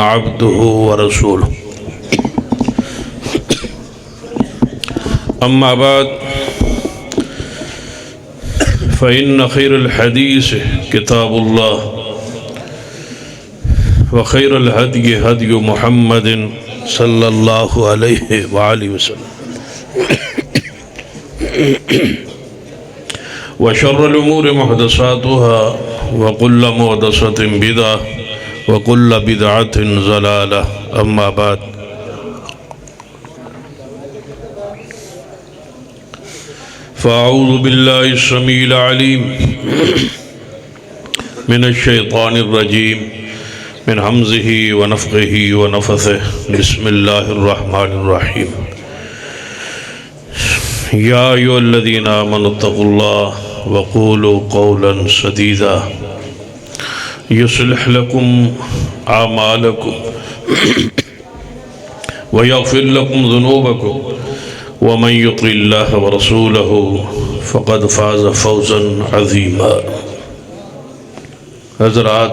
عبده ورسوله أما بعد فإن خير الحديث كتاب الله وخير الهدي هدي محمد صلى الله عليه وآله وسلم وشر الأمور محدثاتها وكل محدثة بدعة وكل بدعة ضلالة أما بعد فأعوذ بالله السميع العليم من الشيطان الرجيم من همزه ونفخه ونفثه بسم الله الرحمن الرحيم يا أيها الذين آمنوا اتقوا الله وقولوا قولا سديدا يصلح لكم أعمالكم ويغفر لكم ذنوبكم ومن يطع الله ورسوله فقد فاز فوزا عظيما. حضرات،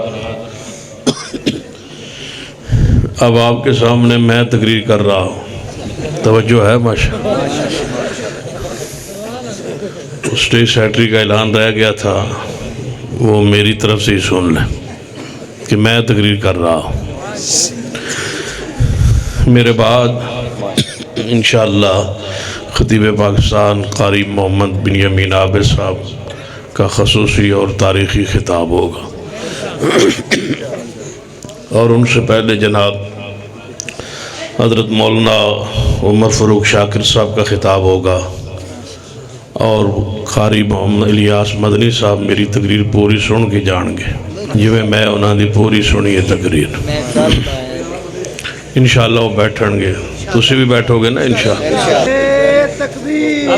اب آپ کے سامنے میں تقریر کر رہا ہوں، توجہ ہے ماشاءاللہ. اسٹیج سیکرٹری کا اعلان رہ گیا تھا، وہ میری طرف سے ہی سن لیں کہ میں تقریر کر رہا ہوں. میرے بعد انشاءاللہ خطیب پاکستان قاری محمد بنیامین عابد صاحب کا خصوصی اور تاریخی خطاب ہوگا، اور ان سے پہلے جناب حضرت مولانا عمر فاروق شاکر صاحب کا خطاب ہوگا، اور قاری محمد الیاس مدنی صاحب میری تقریر پوری سن کے جان گے جویں میں انہاں دی پوری سنی ہے تقریر. انشاءاللہ وہ بیٹھن گے، تسی بھی بیٹھو گے نا انشاءاللہ. تکبیر،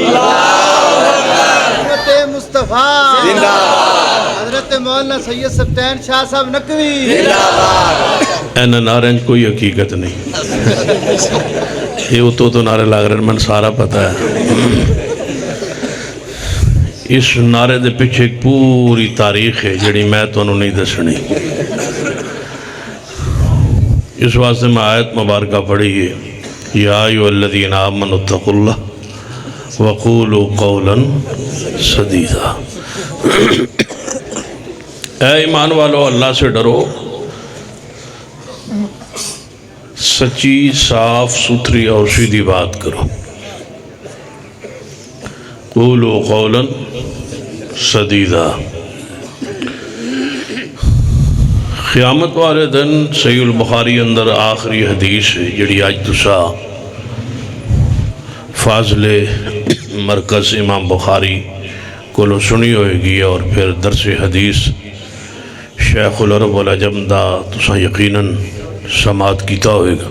حضرت مصطفیٰ زندہ باد، حضرت مولانا سید سبطین شاہ صاحب نقوی زندہ باد. اینا نعرے کوئی حقیقت نہیں، یہ تو نعرے لگ رہے ہیں، من سارا پتہ ہے. اس نعرے دے پیچھے ایک پوری تاریخ ہے جڑی میں تو انہوں نہیں دسنی. اس واسطے میں آیت مبارکہ پڑھی ہے، یا ایھا الذین آمنوا اتقوا اللہ وقولوا قولا سدیدا. اے ایمان والو، اللہ سے ڈرو، سچی صاف ستھری اور سیدھی بات کرو. قولوا قولا سدیدا. قیامت والے دن صحیح البخاری اندر آخری حدیث ہے جڑی آج تسا فاضل مرکز امام بخاری کو سنی ہوئے گی، اور پھر درس حدیث شیخ العرب والعجم دا تسا یقیناً سماعت کیتا ہوئے گا.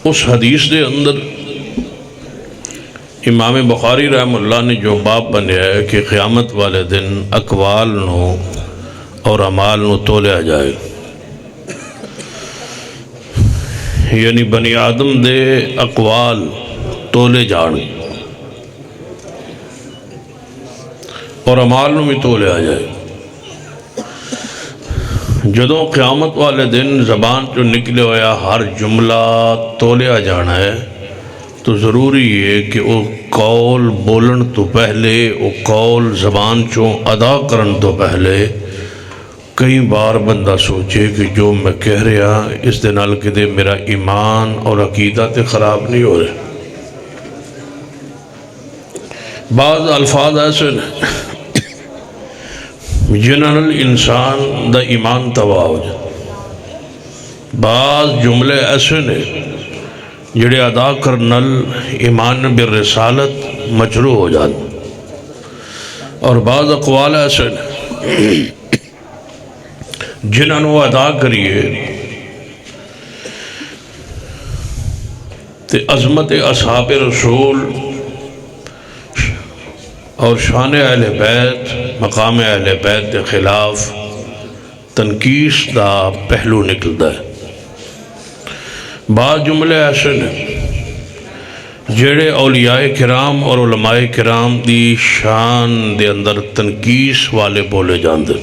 اس حدیث دے اندر امام بخاری رحم اللہ نے جو باب بنیا ہے کہ قیامت والے دن اقوال نو اور اعمال نو تولیا جائے، یعنی بنی آدم دے اقوال تولے جان اور اعمال نو بھی تولیا جائے. جدوں قیامت والے دن زبان جو نکلے ہویا ہر جملہ تولیا جانا ہے، تو ضروری ہے کہ وہ قول بولن تو پہلے، وہ قول زبان چوں ادا کرن تو پہلے کئی بار بندہ سوچے کہ جو میں کہہ رہا اس دے نال کدے میرا ایمان اور عقیدہ تے خراب نہیں ہو رہے. بعض الفاظ ایسے جنہاں انسان دا ایمان تباہ ہو جائے، بعض جملے ایسے نے جڑے ادا کرنل ایمان بالرسالت مجروح ہو جاتے، اور بعض اقوال ایسے نے جنہوں ادا کریے تے عظمت اصحاب رسول اور شان اہل بیت، مقام اہل بیت کے خلاف تنقیص دا پہلو نکلتا ہے. بعض جملے ایسے نے جڑے اولیاء کرام اور علماء کرام دی شان دے اندر تنقیص والے بولے جاندے،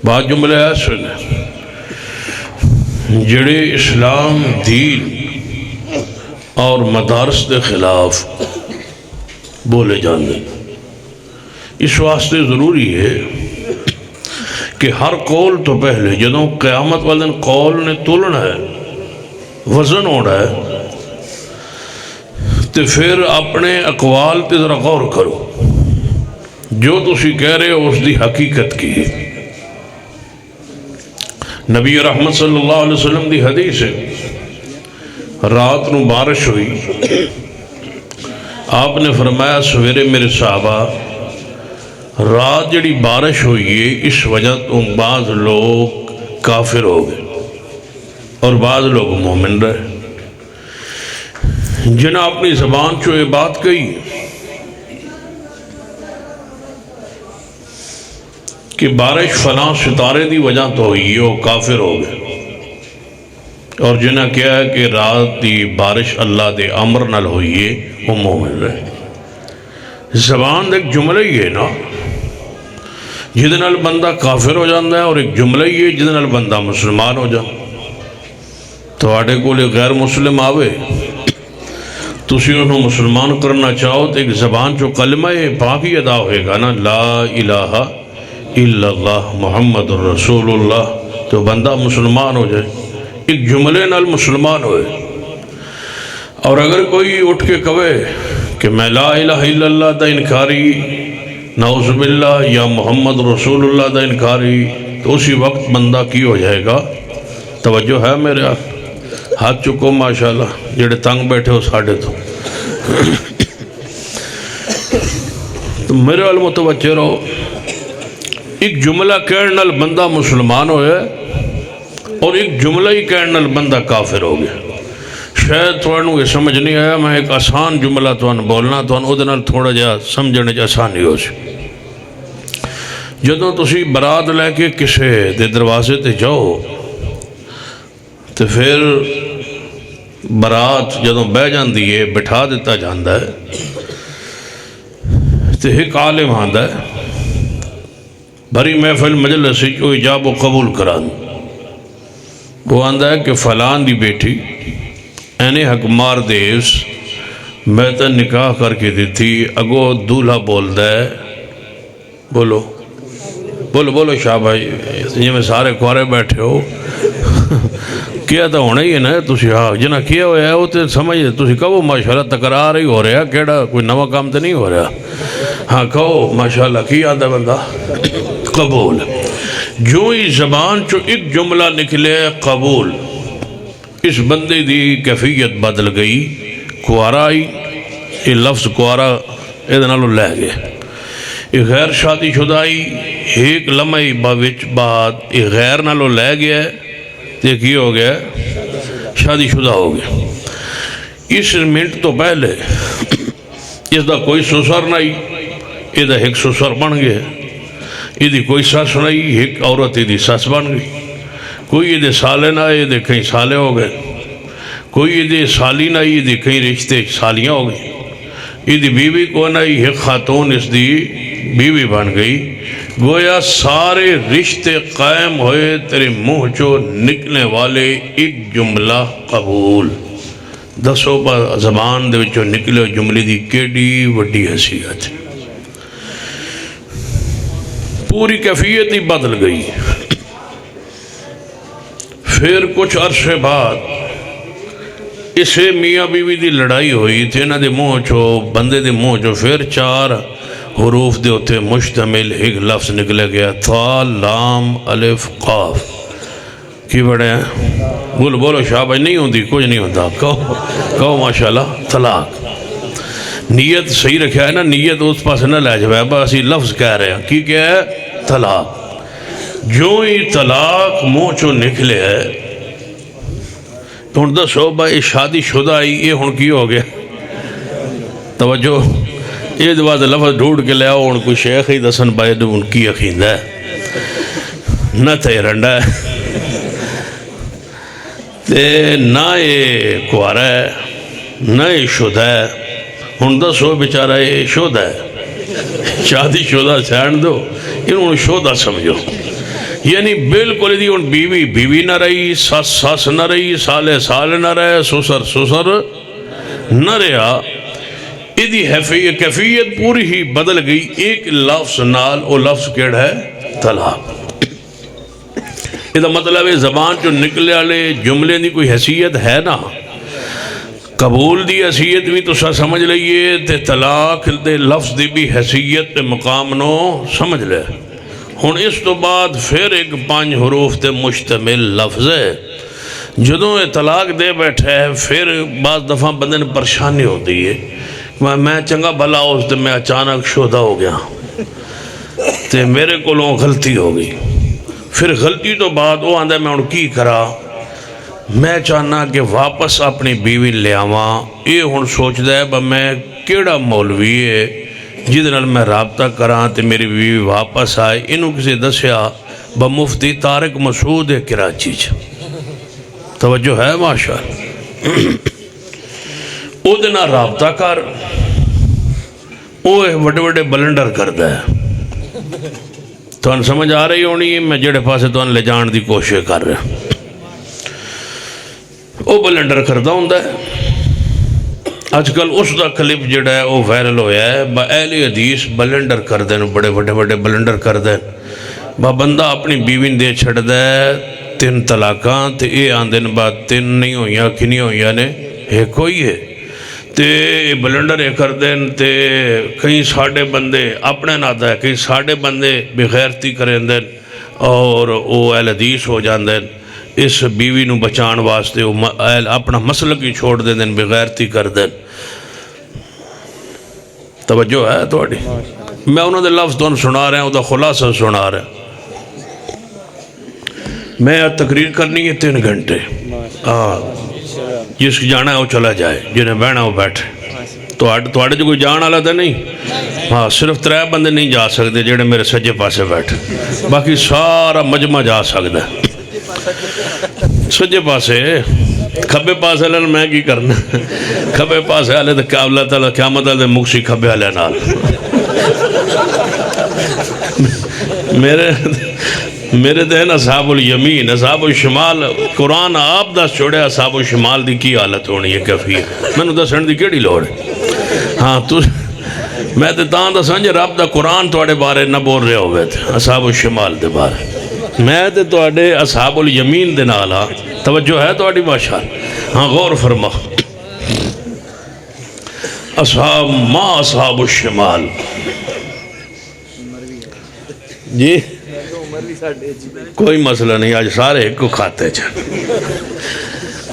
بعض جملے ایسے نے جڑے اسلام دین اور مدارس کے خلاف بولے جاندے. اس واسطے ضروری ہے کہ ہر قول تو پہلے جدوں قیامت والے دن قول نے تولنا ہے، وزن ہونا ہے، تو پھر اپنے اقوال تے ذرا غور کرو. جو تسی کہہ رہے ہو اس دی حقیقت کی ہے. نبی رحمت صلی اللہ علیہ وسلم دی حدیث ہے، رات نو بارش ہوئی، آپ نے فرمایا سویرے میرے صحابہ رات جڑی بارش ہوئی ہے اس وجہ تو بعض لوگ کافر ہو گئے اور بعض لوگ مومن رہے. جنہیں اپنی زبان چو یہ بات کہی کہ بارش فلاں ستارے دی وجہ تو ہوئی ہے وہ کافر ہو گئے، اور جنہیں کیا ہے کہ رات دی بارش اللہ دے امر نال ہوئی ہے وہ مومن رہے. زبان ایک جملہ ہی ہے نا جہدے نال بندہ کافر ہو جاندہ ہے، اور ایک جملہ ہی ہے جہدے نال بندہ مسلمان ہو جاندہ. تو آٹے کو لئے غیر مسلم آوے تسی انہوں مسلمان کرنا چاہو تو ایک زبان جو کلمہ پاک ہی ادا ہوئے گا نا، لا الہ الا اللہ محمد الرسول اللہ، تو بندہ مسلمان ہو جائے، ایک جملے نال مسلمان ہوئے. اور اگر کوئی اٹھ کے کہے کہ میں لا الہ الا اللہ دا انکاری، نعوذ باللہ، یا محمد رسول اللہ دا انکاری، تو اسی وقت بندہ کی ہو جائے گا. توجہ ہے میرے ہاتھ چکو ماشاءاللہ، جڑے تنگ بیٹھے ہو ساڑھے تو میرے وال متوجہ رہو. ایک جملہ کہنے نال بندہ مسلمان ہوئے اور ایک جملہ ہی کہنے نال بندہ کافر ہو گیا. شاید تھوڑا یہ سمجھ نہیں آیا، میں ایک آسان جملہ بولنا او دے نال تھوڑا جا سمجھنے آسانی ہو سی. جدوں تسی برات لے کے کسے دے دروازے تے جاؤ تو پھر برات جدوں بہ جاندی ہے بٹھا دیتا جاندہ ہے تو ایک عالم آندہ ہے بھری محفل مجلس جو اجاب و قبول کران. وہ آندہ ہے کہ فلان دی بیٹی اینے حق مار دیس میں تا نکاح کر کے دیتی، اگو دولہا بول دے بولو بولو بولو شاہ بھائی، یہ میں سارے کوارے بیٹھے ہو کیا تو ہونا ہی ہے نا. تسی ہاں جنہ کیا ہوا ہے وہ تو سمجھے، تسی کہو ماشاءاللہ تقرار ہی ہو رہا ہے، کیڑا کوئی نوا کام تو نہیں ہو رہا. ہاں کہو ماشاءاللہ کی آدھا بندہ قبول. جو ہی زبان چو ایک جملہ نکلے قبول، اس بندے دی کیفیت بدل گئی. کوارا آئی، یہ لفظ کوارا ادھنالو لے گئے. یہ غیر شادی شدہ آئی، ایک لمحی باوچ بعد یہ غیر نالو لے گیا، یہ کی ہو گیا شادی شدہ ہو گیا. اس منٹ تو پہلے اس دا کوئی سسر نہیں، یہ دا ایک سسر بن گیا. یہ دی کوئی ساس نہیں، ایک عورت یہ دی ساس بن گئی. کوئی یہ دے سالے نہ، یہ دے کئی سالے ہو گئے. کوئی یہ دے سالی نہ، یہ دے کئی رشتے سالیاں ہو گئی. یہ دی بیوی کو نہ، ایک خاتون اس دی بیوی بن گئی. گویا سارے رشتے قائم ہوئے تیرے منہ چو نکلنے والے ایک جملہ قبول. دسو با زبان دے وچوں نکلے جملے دی کیڑی وڈی حیثیت، پوری کیفیت ہی بدل گئی. پھر کچھ عرصے بعد اسے میاں بیوی دی لڑائی ہوئی تھی، انہاں دے منہ چو بندے دے منہ چو پھر 4 حروف دے ہوتے مشتمل ایک لفظ نکلے گیا، تھا لام الف قاف. کی بڑے ہیں بولو بولو شاہ بھائی، نہیں ہوندی کچھ نہیں ہوتا، کہو ماشاءاللہ طلاق. نیت صحیح رکھا ہے نا، نیت اس پاس نہ لے جائے، بس یہ لفظ کہہ رہے ہیں کی کیا ہے طلاق. جو ہی طلاق منہ چو نکلے ہے تو دسو بھائی شادی شدہ آئی، یہ ہن کی ہو گیا. توجہ، یہ بعد لفظ ڈھونڈ کے لے آؤ، ان کوئی شیخ ہی دسن بھائی ان کی یقین ہے نہ تے رنڈا ہے تے نہ یہ کوارا ہے نہ یہ شدہ ہے. ہن دسو بیچارہ یہ شدہ ہے، شادی شدہ سین دو، انہوں نے شدہ سمجھو. یعنی بالکل دی ہن بیوی بیوی نہ رہی، سس سس نہ رہی، سالے سال نہ رہے، سسر سسر نہ رہا، ادھی کیفیت پوری ہی بدل گئی ایک لفظ نال، او لفظ کیڑا ہے؟ طلاق۔ یہ مطلب ہے زبان جو نکلے والے جملے دی کوئی حیثیت ہے نا، قبول دی حیثیت بھی تو سمجھ لئیے، تے طلاق دے لفظ دی بھی حیثیت تے مقام نو سمجھ لے۔ ہن اس تو بعد پھر ایک 5 حروف تے مشتمل لفظ ہے، جدوں یہ طلاق دے بیٹھا ہے پھر بعض دفعہ بندے نے پریشانی ہوتی ہے، میں چنگا بھلا اس تے میں اچانک شودہ ہو گیا تے میرے کولوں غلطی ہو گئی، پھر غلطی تو بعد وہ آندہ میں ان کی کرا، میں چاہنا کہ واپس اپنی بیوی لے آواں، یہ ہن سوچ دے با میں کیڑا مولوی ہے جہد نال میں رابطہ کراں تے میری بیوی واپس آئے۔ انہوں کسی دسیا با مفتی طارق مسعود ہے کراچی چ، توجہ ہے ماشاء او دے نال رابطہ کر، وہ بڑے بڑے بلنڈر کردا ہے، تو ان سمجھ آ رہی ہونی ہے میں جڑے پاسے تو ان لے جان دی کوشش کر رہا، وہ بلنڈر کردہ ہوندہ ہے۔ آج کل اس دا کلپ جڑا ہے وہ وائرل ہویا ہے، با اہل حدیث بلنڈر کر دیں، بڑے بڑے بلنڈر کر دیں، با بندہ اپنی بیوی دے چھڑ دے 3 طلاقاں، تے اے آندن با 3 نہیں ہویا کنی ہویا نے ایک ہوئی ہے، تے بلنڈر یہ کر دیں، تے کئی ساڑھے بندے اپنے نادا ہے، کئی ساڑھے بندے بغیرتی کریں دیں اور وہ اہل حدیث ہو جان دیں، اس بیوی نو بچان واسطے اپنا مسلک ہی چھوڑ دیں دیں، بغیرتی کر دیں۔ توجہ ہے توڑی، میں انہوں نے لفظ تو سنا رہے ہیں، انہوں نے خلاصہ سنا رہے ہیں، میں تقریر کرنی ہے 3 گھنٹے، جس کی جانا ہے وہ چلا جائے، جنہیں بیٹھنا وہ بیٹھے، تو جو کوئی جان آلہ تھا نہیں، ہاں صرف 3 بندے نہیں جا سکتے جنہیں میرے سجے پاسے بیٹھے، باقی سارا مجمع جا سکتا ہے۔ سجے پاسے کھبے پاسے لن میں کی کرنا، کھبے پاسے آلے تو اللہ تعالیٰ قیامت آلے مکسی کھبے آلے نال، میرے دہن اصحاب الیمین اصحاب الشمال، قرآن آپ دس چھوڑے اصحاب الشمال دی کی حالت ہونی ہے کفی ہے، میں نے دسن دی کیڑی لوڑ ہے، ہاں تو میں تے تاں دسن جے رب دا قرآن توڑے بارے نہ بول رہے ہوئے تھے، اصحاب الشمال دے بارے، میں تے توڑے اصحاب الیمین دے نالا، توجہ ہے توڑی باشا، ہاں غور فرما، اصحاب الشمال، جی کوئی مسئلہ نہیں، آج سارے ایک کو کھاتے چاہے،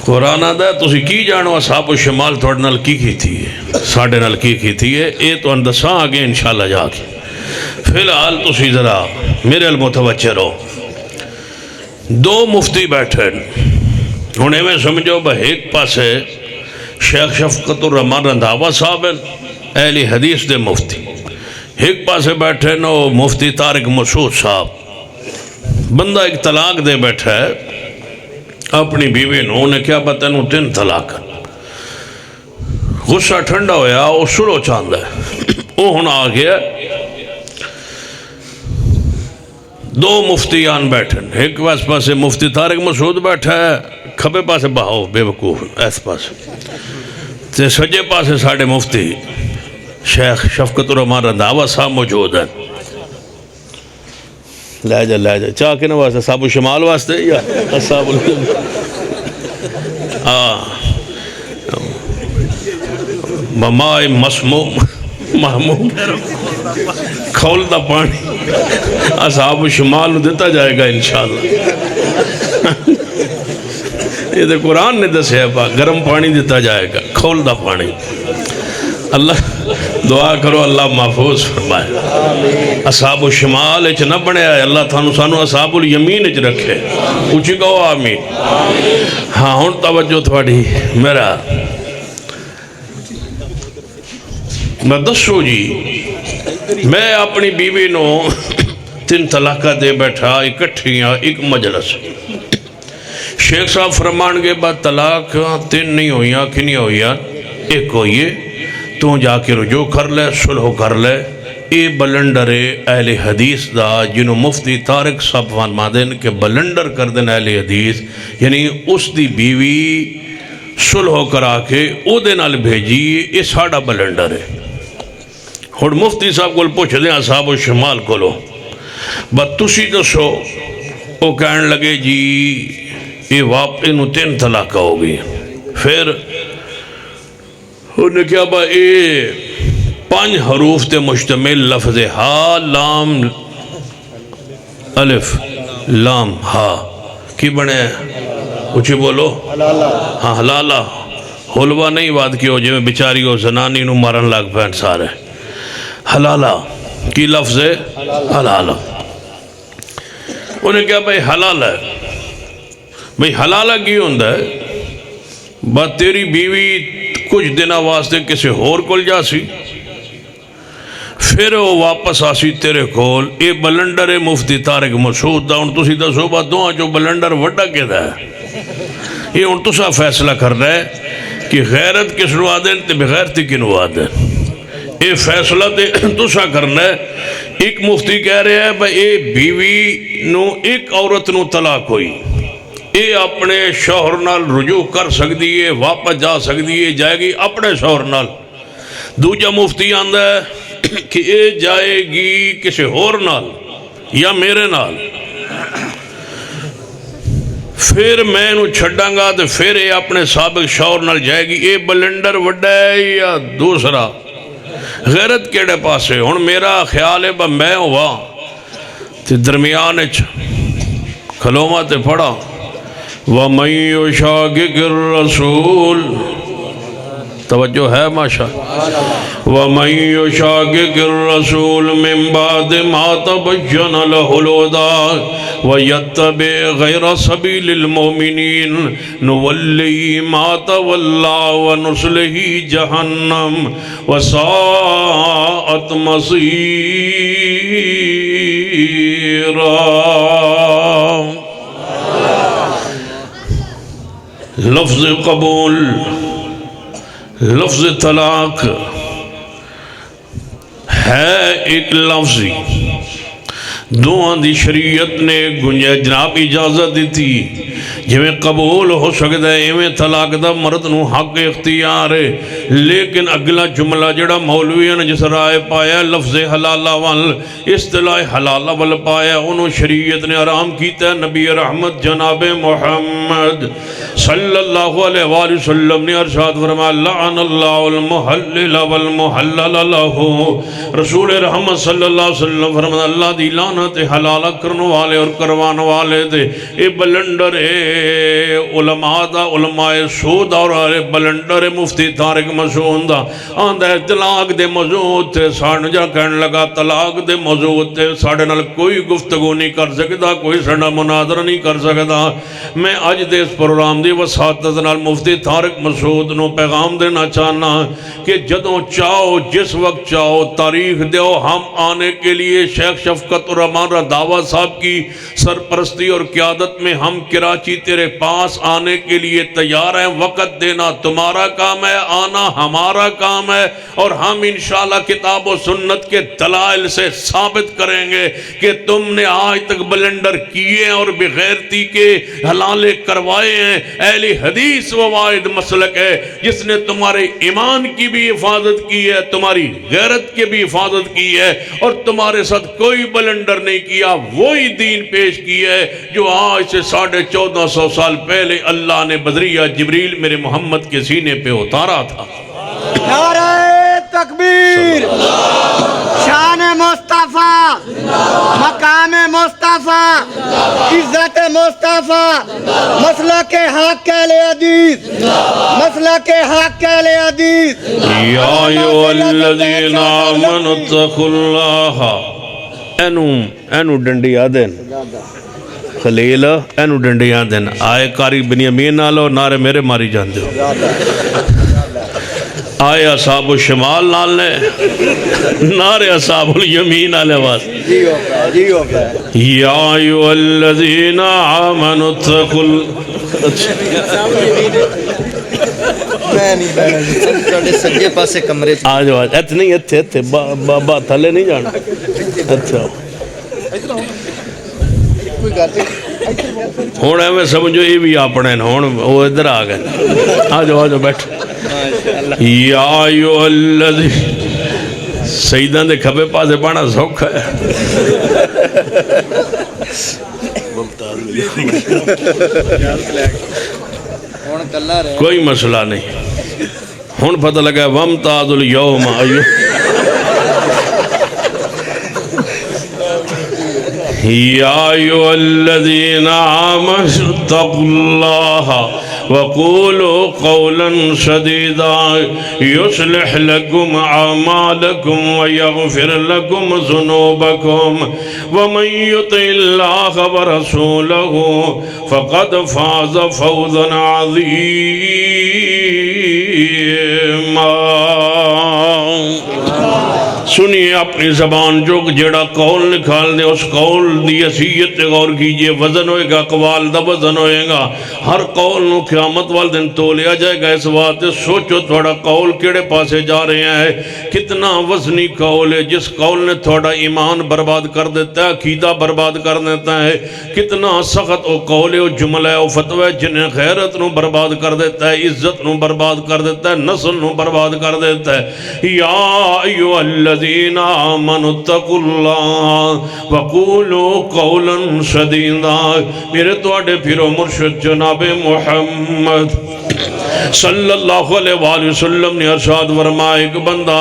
قرآن آدھا ہے تُسی کی جانو اصحاب الشمال توڑ نال کی تھی ہے، ساڑھے نال کی تھی ہے، اے تو اندساں آگے انشاءاللہ جا کے، فی الحال تُسی ذرا میرے المتوجہ رہو، 2 مفتی بیٹھے، انہیں میں سمجھو با ایک پاسے شیخ شفقت الرحمان رندھاوا صاحب اہل حدیث دے مفتی، ایک پاسے بیٹھے نو مفتی طارق مسعود صاحب، بندہ ایک طلاق دے بیٹھا ہے اپنی بیوی نو، انہیں کیا پتہ انہوں 3 طلاق، غصہ ٹھنڈا ہویا، وہ سلو چاندہ ہے، وہ ہونا آ گیا، 2 مفتیان بیٹھے، ایک پاسے مفتی طارق مسعود بیٹھا ہے، کھبے پاسے بہاؤ بے وقوف ایس پاسے، سجے پاسے ساڑھے مفتی شیخ شفقت الرحمان رندھاوا صاحب موجود ہیں، لے جا چاہ کے واسطے اصحاب الشمال واسطے یا اصحاب ممائی مسموم محموم کھول دا پانی اصحاب الشمال دیتا جائے گا انشاءاللہ، یہ تو قرآن نے دسے ہے، گرم پانی دیتا جائے گا، کھول دا پانی، اللہ دعا کرو اللہ محفوظ فرمائے، اصحاب الشمال اچھ نہ بڑھے آئے، اللہ تھانو سانو اصحاب الیمین اچھ رکھے، اچھی کہو آمین۔ ہاں ہون توجہ تھوڑی میرا میں دسو جی، میں اپنی بیوی نو 3 طلاقہ دے بیٹھا اکٹھیاں ایک مجلس، شیخ صاحب فرمان کے بعد طلاق 3 نہیں ہوئیاں کنی ہوئیاں ایک ہوئیے، تو جا کے رجوع کر لے، صلح کر لے، یہ بلنڈر ہے اہل حدیث دا جنہوں مفتی طارق صاحب فرما دین کہ بلنڈر کر دین اہل حدیث یعنی اس دی بیوی صلح کرا کے او دے نال بھیجی یہ ساڑا بلنڈر ہے اور مفتی صاحب کو پوچھ دیں اصحاب و شمال کو لو بس تسی دسو وہ کہنے لگے جی یہ انہوں 3 طلاق ہو گئی پھر انہوں نے کہا با یہ 5 حروف تے مشتمل لفظ ہا لام الف لام ہا کی بنے اچھی بولو ہاں حلالہ حلوہ نہیں بات کی ہو جی میں بیچاری ہو زنانی نو مارن لگ پہن سارے حلالہ کی لفظ ہے حلالہ انہیں کہا بھائی حلال ہے بھائی حلالہ کی ہوندہ ہے بات تیری بیوی کچھ دنہ واسطے کسے ہور کل جا سی پھر وہ واپس آسی تیرے کول اے بلنڈر مفتی طارق مسعود دا ان تسی دسو با دوہاں جو بلنڈر وڈا کے دا ہے یہ ان تسا فیصلہ کر رہا ہے کہ غیرت کس نو آدن تے بغیرتی کی نو آدن یہ فیصلہ تے تسا کرنا ہے ایک مفتی کہہ رہے ہیں بھائی اے بیوی نو ایک عورت نو طلاق ہوئی اے اپنے شوہر نال رجوع کر سکتی ہے واپس جا سکتی ہے جائے گی اپنے شوہر نال دوجہ مفتی آندہ ہے کہ اے جائے گی کسی اور نال یا میرے نال پھر میں انہوں چھڑاں گا تو پھر اے اپنے سابق شوہر نال جائے گی اے بلنڈر وڈا ہے یا دوسرا غیرت کیڑے پاسے ہون میرا خیال ہے با میں ہوا تے درمیان کھلومہ تے پڑا وَمَن يُشَاقِقِ الرَّسُولِ توجہ ہے ماشاء وَمَن يُشَاقِقِ الرَّسُولِ مِن بَعْدِ مَا تَبَيَّنَ لَهُ الْهُدَىٰ وَيَتَّبِعْ غَيْرَ سَبِيلِ الْمُؤْمِنِينَ نُوَلِّهِ مَا تَوَلَّىٰ وَنُصْلِهِ جَهَنَّمَ وَسَاءَتْ مَصِيرًا لفظ قبول لفظ طلاق ہے ایک لفظی دعا دی شریعت نے گنجائش جناب اجازت دی تھی جویں قبول ہو سکتا ہے ایویں طلاق دا مرد نو حق اختیار ہے لیکن اگلا جملہ جڑا مولویوں نے جس رائے پایا لفظ حلالہ وال اصطلاح حلالہ وال پایا انہوں شریعت نے آرام کیتا ہے نبی رحمت جناب محمد صلی اللہ علیہ وآلہ وسلم نے ارشاد فرمایا لعن اللہ المحلل والمحلل لہو رسول رحمت صلی اللہ علیہ وسلم فرمایا اللہ دی لعنت حلالہ کرنے والے اور کروان والے دے اے بلنڈر اے علماء دا علماء سود اور بلنڈر مفتی طارق مسعود دا آندہ طلاق دے موضوع تے ساڑھ جا کہنے لگا طلاق دے موضوع تے ساڑھے نال کوئی گفتگو نہیں کر سکتا کوئی سڑا مناظرہ نہیں کر سکتا میں آج دے اس پروگرام دی وساطت نال مفتی طارق مسعود نو پیغام دینا چاہنا کہ جدوں چاہو جس وقت چاہو تاریخ دیو ہم آنے کے لیے شیخ شفقت اور ہمارا دعویٰ صاحب کی سرپرستی اور قیادت میں ہم کراچی تیرے پاس آنے کے لیے تیار ہیں وقت دینا تمہارا کام ہے آنا ہمارا کام ہے اور ہم انشاءاللہ کتاب و سنت کے دلائل سے ثابت کریں گے کہ تم نے آج تک بلنڈر کیے اور بغیرتی کے حلالے کروائے ہیں اہل حدیث و واحد مسلک ہے جس نے تمہارے ایمان کی بھی حفاظت کی ہے تمہاری غیرت کی بھی حفاظت کی ہے اور تمہارے ساتھ کوئی بلنڈر نہیں کیا وہی دین پیش کی ہے جو آج سے 1450 سال پہلے اللہ نے بدریہ جبریل میرے محمد کے سینے پہ اتارا تھا نعرہ تکبیر شان مصطفیٰ مقام مصطفیٰ عزت مصطفیٰ مسلک حق اہل حدیث مسلک حق اہل حدیث یا ایھا الذین آمنوا اتقوا اللہ اینو ڈنڈی آدن خلیل اینو ڈنڈی آدن آئے کاری بنیامین نالو نعرے میرے ماری جان دیو آئے اصحاب الشمال نالنے نعرے اصحاب الیمین آلے واس یا ایھا الذین آمنوا اتقوا میں نہیں بیٹھا تھوڑے سجے پاسے کمرے آ جاؤ ات نہیں اتنے بابا تھلے نہیں جانا اچھا ہوں ایویں سمجھو یہ بھی اپنے ہوں وہ ادھر آ گئے آ جاؤ بیٹھ یا ایھا الذین سیداں دے کھبے پاسے پڑھنا سوکھا ہے کوئی مسئلہ نہیں ہن پتہ لگا وامتاز الیوم یا ایھا الذین آمنوا اتقوا اللہ وقولوا قولا سديدا يصلح لكم أعمالكم ويغفر لكم ذنوبكم ومن يطع الله ورسوله فقد فاز فوزا عظيما سنیے اپنی زبان جو جڑا قول نکال دے اس قول دی حیثیت غور کیجئے وزن ہوئے گا اقوال دا وزن ہوئے گا ہر قول نو قیامت وال دن تولیا جائے گا اس بات سوچو تھوڑا قول کیڑے پاسے جا رہے ہیں کتنا وزنی قول ہے جس قول نے تھوڑا ایمان برباد کر دیتا ہے عقیدہ برباد کر دیتا ہے کتنا سخت او قول ہے او جملہ ہے او فتوہ ہے جنہیں غیرت نو برباد کر دیتا ہے عزت نو برباد کر دیتا ہے نسل نو برباد کر دیتا ہے یا ایھا الذین آمنوا اتقوا اللہ وقولوا قولا سدیدا میرے توڑے پھرو مرشد جناب محمد صلی اللہ علیہ وآلہ وسلم نے ارشاد فرمایا ایک بندہ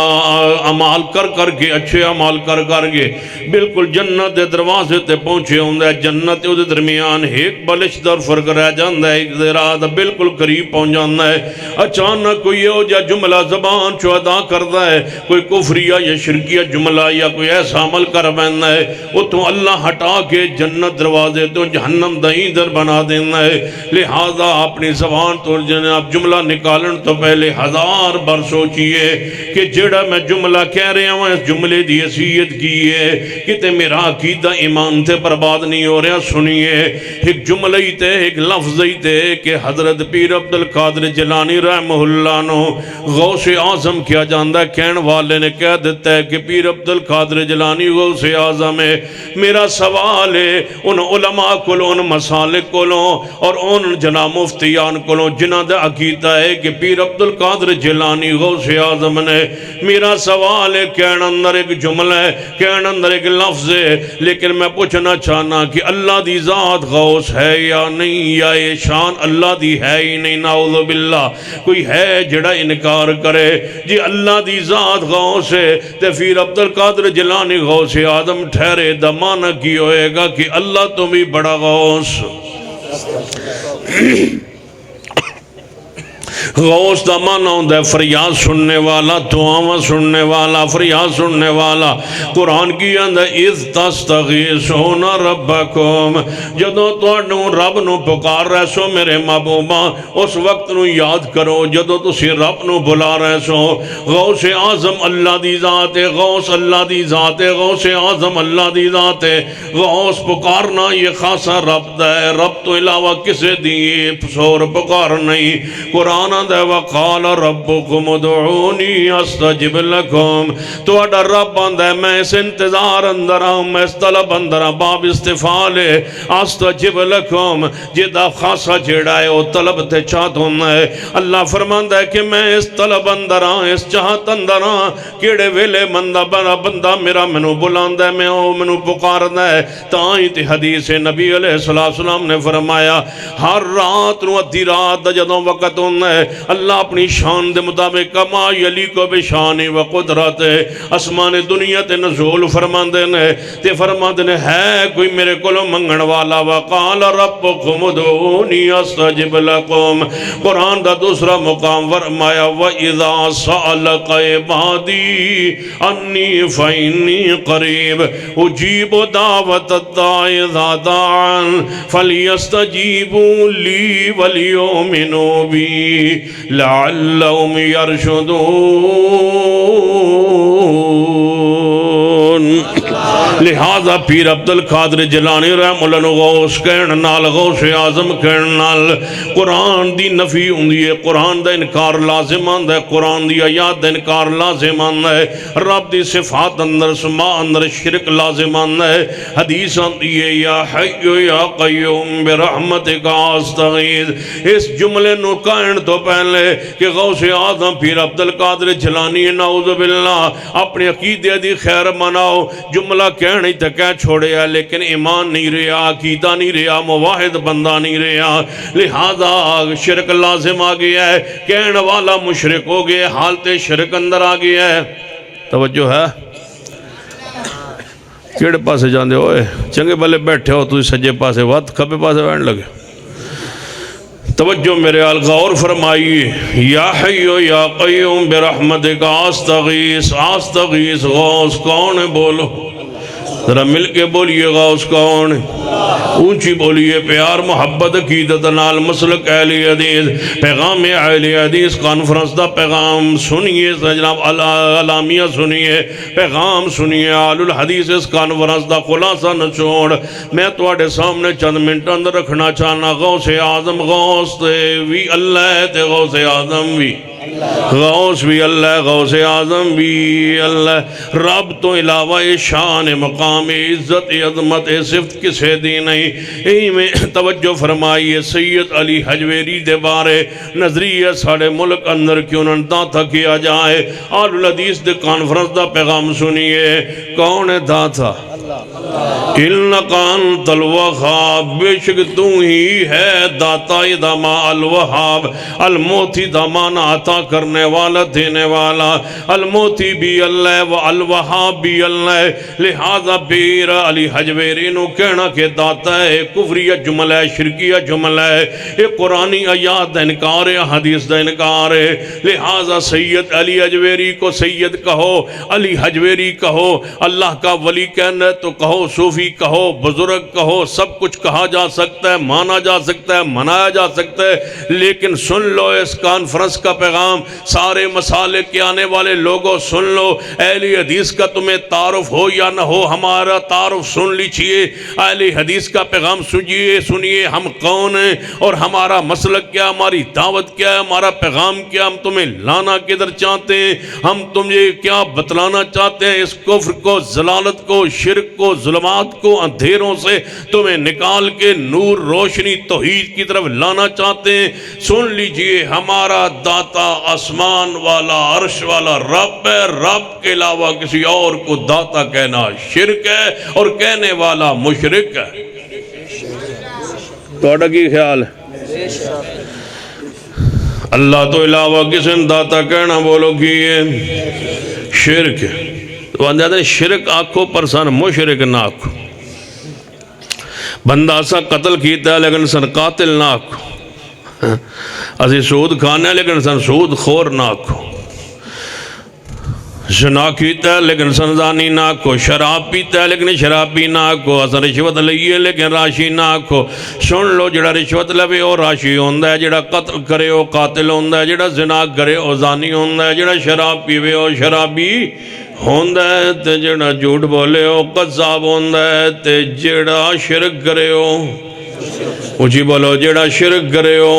عمال کر کے اچھے عمال کر کے بالکل جنت دے دروازے تے پہنچے ہوندہ ہے جنت دے درمیان ایک بلش در فرق رہ جاندہ ہے ایک زیراد بالکل قریب پہنچ جاندہ ہے اچانک کوئی ہو جا جملہ زبان چو ادا کردہ ہے کوئی کفریہ یا شرکیہ جملہ یا کوئی ایسا عمل کر بیندا ہے وہ تو اللہ ہٹا کے جنت دروازے تو جہنم دہیں در بنا دینا ہے لہذا اپنی زبان تو جناب جملہ نکالن تو پہلے 1000 بار سوچئے کہ جڑا میں جملہ کہہ رہا ہوں اس جملے دی حیثیت کی ہے کہ میرا عقیدہ ایمان تے برباد نہیں ہو رہا سنیے ایک جملہ ہی تے ایک لفظ ہی تے کہ حضرت پیر عبدالقادر جیلانی رحمہ اللہ نو غوث اعظم کیا جاندہ ہے کہن والے نے کہہ دیتا ہے کہ پیر عبدالقادر جیلانی غوث اعظم ہے میرا سوال ہے ان علماء کولوں ان مسالک کولوں اور ان جناب مفتیان کولوں جنہ دا عقیدہ ہے کہ پیر عبدالقادر جیلانی غوث اعظم نے میرا سوال ہے کہن اندر ایک جملہ ہے کہن اندر ایک لفظ ہے لیکن میں پوچھنا چاہنا کہ اللہ دی ذات غوث ہے یا نہیں یا یہ شان اللہ دی ہے ہی نہیں نعوذ باللہ کوئی ہے جڑا انکار کرے جی اللہ دی ذات غوث ہے تے پھر عبدالقادر جیلانی غوث اعظم ٹھہرے دمانہ کی ہوئے گا کہ اللہ تو بھی بڑا غوث غوث دا معنی ہوندہ ہے فریاد سننے والا دعاواں سننے والا فریاد سننے والا قرآن کی اندر اذ تستغیثون ربکم جدو تو رب نو پکار رہے سو میرے محبوبہ اس وقت نو یاد کرو جدو تسی رب نو بلا رہے سو غوث اعظم اللہ دی ذات ہے غوث اللہ دی ذات ہے غوث اعظم اللہ دی ذات ہے غوث پکارنا یہ خاصا رب دا ہے رب تو علاوہ کسے دی سور پکار نہیں قرآن دے وقال ربکم ادعونی استجب لکم تو اڈا رب اندے میں اس انتظار اندر ہوں میں اس طلب اندر ہوں باب استفال استجب لکم جدہ خاصا جیڑا ہے وہ طلب تے چاہت ہونا ہے اللہ فرماندہ ہے کہ میں اس طلب اندر ہوں اس چاہت اندر ہوں کیڑے ویلے بندہ میرا منو بلاندہ ہے میں منو پکاردہ ہے تائیں تی حدیث نبی علیہ السلام نے فرمایا ہر رات نو ادھی رات جدوں وقت ہونا ہے اللہ اپنی شان دے مطابق کما یلی کو بے شانی و قدرت اسمان دنیا تے نزول فرماندے نے تے فرماندے نے ہے کوئی میرے کولو منگن والا وقال ربکم ادعونی استجب لکم قرآن دا دوسرا مقام فرمایا وَإِذَا سَأَلَكَ عِبَادِي أَنِّي فَإِنِّي قَرِيبٌ أُجِيبُ دَعْوَةَ الدَّاعِ إِذَا دَعَانِ فَلْيَسْتَجِيبُوا لِي وَلْيُؤْمِنُوا بِي لعلهم يرشدون لہذا پیر عبد القادر جیلانی رحم اللہ نو غوث کہن نال غوث اعظم کہن نال قرآن دی نفی ہوندی ہے، قرآن دا انکار لازم آندا ہے، قرآن دی آیات دا انکار لازم آندا ہے، رب دی صفات اندر اسماء اندر شرک لازم آندا ہے۔ حدیث آندی ہے یا حی یا قیوم برحمتک استغیث، اس جملے نو کہن تو پہلے کہ غوث اعظم پیر عبد القادر جیلانی نعوذ باللہ اپنے عقیدے دی خیر مناؤ، جملہ کہنے تک کہہ چھوڑے ہے لیکن ایمان نہیں رہا، عقیدہ نہیں رہا، موحد بندہ نہیں رہا، لہذا شرک لازم آ گیا ہے، کہنے والا مشرک ہو گیا، حالت شرک اندر آ گیا ہے۔ توجہ ہے؟ کیڑے پاسے جاندے ہوئے چنگے بلے بیٹھے ہو تو سجے پاسے وقت کھبے پاسے بیٹھ لگے۔ توجہ میرے آل غور فرمائیے، یا حیو یا قیوم برحمتک استغیث، استغیث غوث کون ہے بولو، ذرا مل کے بولیے غوث کون ہے، اونچی بولیے، پیار محبت عقیدت نال مسلک اہل حدیث، پیغام اہل حدیث کانفرنس دا پیغام سنیے، جناب اعلامیہ سنیے، پیغام سنیے اہل الحدیث اس کانفرنس دا خلاصہ نچوڑ میں تواڈے سامنے چند منٹ اندر رکھنا چاہنا۔ غوث اعظم غوث تے وی اللہ تے غوث اعظم وی غوث بھی اللہ، غوث اعظم بھی اللہ، رب تو علاوہ شان مقام عزت عظمت صفت کسے دی نہیں۔ یہی میں توجہ فرمائیے، سید علی حجویری دے بارے نظریہ ساڑے ملک اندر کیوں نہ تھا کیا جائے، اہل الحدیث دے کانفرنس دا پیغام سنیے، کون ہے داتا؟ اِنَّكَ أَنْتَ الْوَهَّابُ، بے شک تو ہی ہے داتا دما الوہاب، الموتی دمانا عطا کرنے والا دینے والا، الموتی بھی اللہ و الوہاب بھی اللہ، لہذا پیر علی حجویری نو کہنا کہ داتا ہے کفریہ جملہ ہے، شرکیہ جملہ ہے، یہ قرآنی آیات دا انکار ہے، حدیث دا انکار ہے، لہذا سید علی حجویری کو سید کہو، علی حجویری کہو، اللہ کا ولی کہنا تو کہو، صوفی کہو، بزرگ کہو، سب کچھ کہا جا سکتا ہے، مانا جا سکتا ہے، منایا جا سکتا ہے، لیکن سن لو اس کانفرنس کا پیغام، سارے مسالے کے آنے والے لوگوں سن لو، اہل حدیث کا تمہیں تعارف ہو یا نہ ہو، ہمارا تعارف سن لیجئے، اہل حدیث کا پیغام سنیے ہم کون ہیں اور ہمارا مسلک کیا، ہماری دعوت کیا ہے، ہمارا پیغام کیا، ہم تمہیں لانا کدھر چاہتے ہیں، ہم تمہیں کیا بتلانا چاہتے ہیں، اس کفر کو، ضلالت کو، شرک کو، ظلمات کو، اندھیروں سے تمہیں نکال کے نور روشنی توحید کی طرف لانا چاہتے ہیں۔ سن لیجئے ہمارا داتا آسمان والا عرش والا رب ہے، رب کے علاوہ کسی اور کو داتا کہنا شرک ہے اور کہنے والا مشرک ہے۔ توڑا کی خیال ہے؟ اللہ تو علاوہ کسی نے داتا کہنا بولو کی شرک ہے، تو اندازہ شرک آنکھوں پر سن مشرک نہ آنکھو، بندہ سا قتل کیتا ہے لیکن سن قاتل نہ آنکھو، اسی سود کھانا ہے لیکن سن سود خور نہ آنکھو، زنا کیتا ہے لیکن سن زانی نہ آنکھو، شراب پیتا ہے لیکن شرابی نہ آنکھو، اسا رشوت لئیے لیکن راشی نہ آنکھو۔ سن لو جڑا رشوت لوے او راشی ہوندہ ہے، جڑا قتل کرے او قاتل ہوندہ ہے، جڑا زنا کرے او زانی ہوندہ ہے، جڑا شراب پیوے او شرابی ہوندہ ہے، تے جڑا جھوٹ بولے او قذاب ہوندہ ہے، تے جڑا شرک کرے او اونچی بولو جڑا شرک کرے ہو،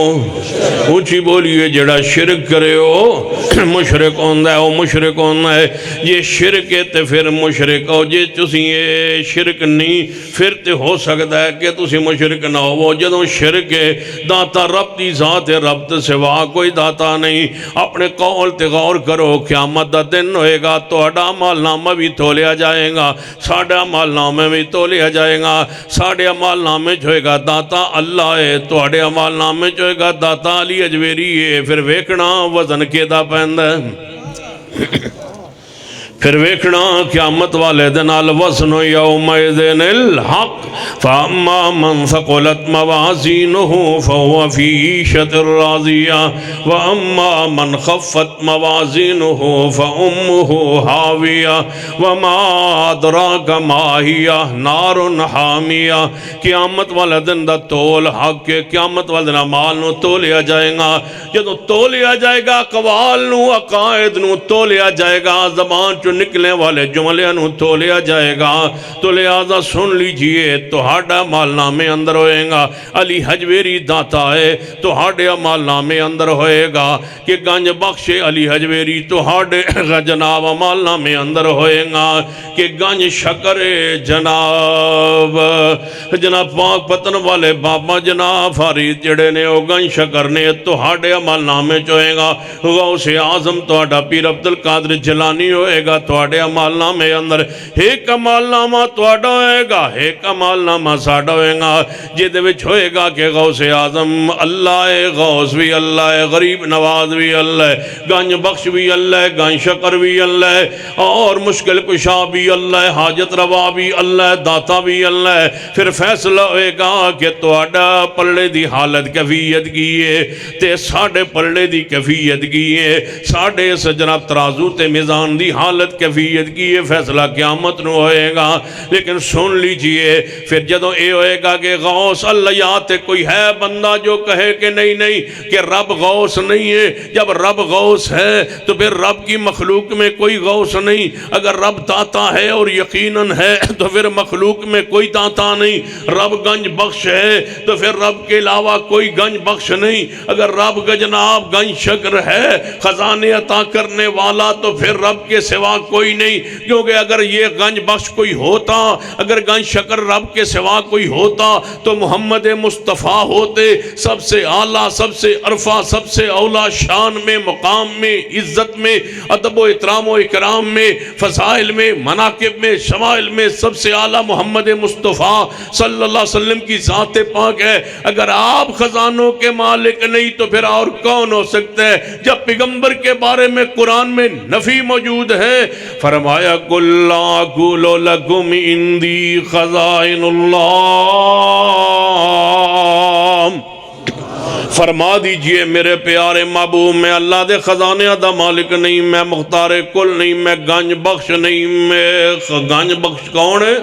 اونچی بولیے جڑا شرک کرے ہو مشرک ہوندہ ہے، وہ مشرک ہوندہ ہے۔ یہ شرک ہے تے پھر مشرک ہو، جے تسی یہ شرک نہیں پھر تے ہو سکتا ہے کہ تسی مشرک نہ ہو۔ جدوں شرک ہے داتا رب دی ذات ہے، رب تے سوا کوئی داتا نہیں۔ اپنے قول تے غور کرو، قیامت دا دن ہوئے گا تو اڈا عمال نامہ بھی تولیا جائے گا، ساڑھا عمال نامہ بھی تولیا جائے گا، ساڑھے عمال نامے جو ہے گا داتا اللہ ہے، تو اڈے عمال نامے جو ہے گا داتا علی حجویری ہے۔ پھر ویکھنا وزن کے دا پہندہ ہے، پھر ویکھنا قیامت والے دن الوزن یومئذن الحق فاما من ثقلت موازینہ فہو فی عیشۃ راضیہ واما من خفت موازینہ فامہ حاویہ وما ادراک ما ہی نار حامیہ۔ قیامت والے دن دا تول حق ہے، قیامت والے دن اعمال نو تولیا جائے گا، جدو تولیا جائے گا اقوال نو عقائد نو تولیا جائے گا، زبان چو نکلنے والے جملے انہوں تولیا جائے گا تو لہذا سن لیجئے تو ہاڑا عمال نامے اندر ہوئے گا علی حجویری داتا ہے تو ہاڑے عمال نامے اندر ہوئے گا کہ گنج بخش علی حجویری تو ہاڑے جناب عمال نامے اندر ہوئے گا کہ گنج شکر جناب پاک پتن والے بابا جناب فرید جڑے نے او گنج شکر نے تو ہاڑے عمال نامے چوئے گا غوث اعظم تو ہاڑا پیر عبدالقادر جلانی ہوئے گا تو ہاڑے عمال نامے اندر ایک عمال نامہ تو ہاڑا ہوئے گا ایک عمال نامہ ساڑا ہوئے گا جیدے وچ ہوئے گا کہ غوث اعظم اللہ غوث بھی اللہ ہے غریب نواز بھی اللہ ہے گنج بخش بھی اللہ ہے گنج شکر بھی اللہ ہے اور مشکل کشا بھی اللہ ہے حاجت روا بھی اللہ ہے داتا بھی اللہ ہے پھر فیصلہ ہوئے گا کہ توڑا پلڑے دی حالت کیفیت کیے تے ساڑھے پلڑے دی کیفیت کیے ساڑھے اس جناب ترازو تے میزان دی حالت کیفیت کیے فیصلہ قیامت نو ہوئے گا لیکن سن لیجئے پھر جدوں اے ہوئے گا کہ غوث اللہ یاتے کوئی ہے بندہ جو کہے کہ نہیں کہ رب غوث نہیں ہے جب رب غوث ہے تو پھر رب کی مخلوق میں کوئی غوث نہیں اگر رب داتا ہے اور یقیناً ہے تو پھر مخلوق میں کوئی داتا نہیں رب گنج بخش ہے تو پھر رب کے علاوہ کوئی گنج بخش نہیں اگر رب کا جناب گنج شکر ہے خزانے عطا کرنے والا تو پھر رب کے سوا کوئی نہیں کیونکہ اگر یہ گنج بخش کوئی ہوتا اگر گنج شکر رب کے سوا کوئی ہوتا تو محمد مصطفیٰ ہوتے سب سے اعلیٰ سب سے عرفہ سب سے اولا شان میں مقام میں عزت میں ادب و احترام و اکرام میں فضائل میں مناقب میں شمائل میں سب سے اعلیٰ محمد مصطفیٰ صلی اللہ علیہ وسلم کی ذات پاک ہے اگر آپ خزانوں کے مالک نہیں تو پھر اور کون ہو سکتا ہے جب پیغمبر کے بارے میں قرآن میں نفی موجود ہے فرمایا قُلْ لَا أَقُولُ لَكُمْ عِنْدِي خَزَائِنُ اللَّهِ فرما دیجئے میرے پیارے محبوب میں اللہ دے خزانے دا مالک نہیں میں مختار کل نہیں میں گنج بخش نہیں میں گنج بخش کون ہے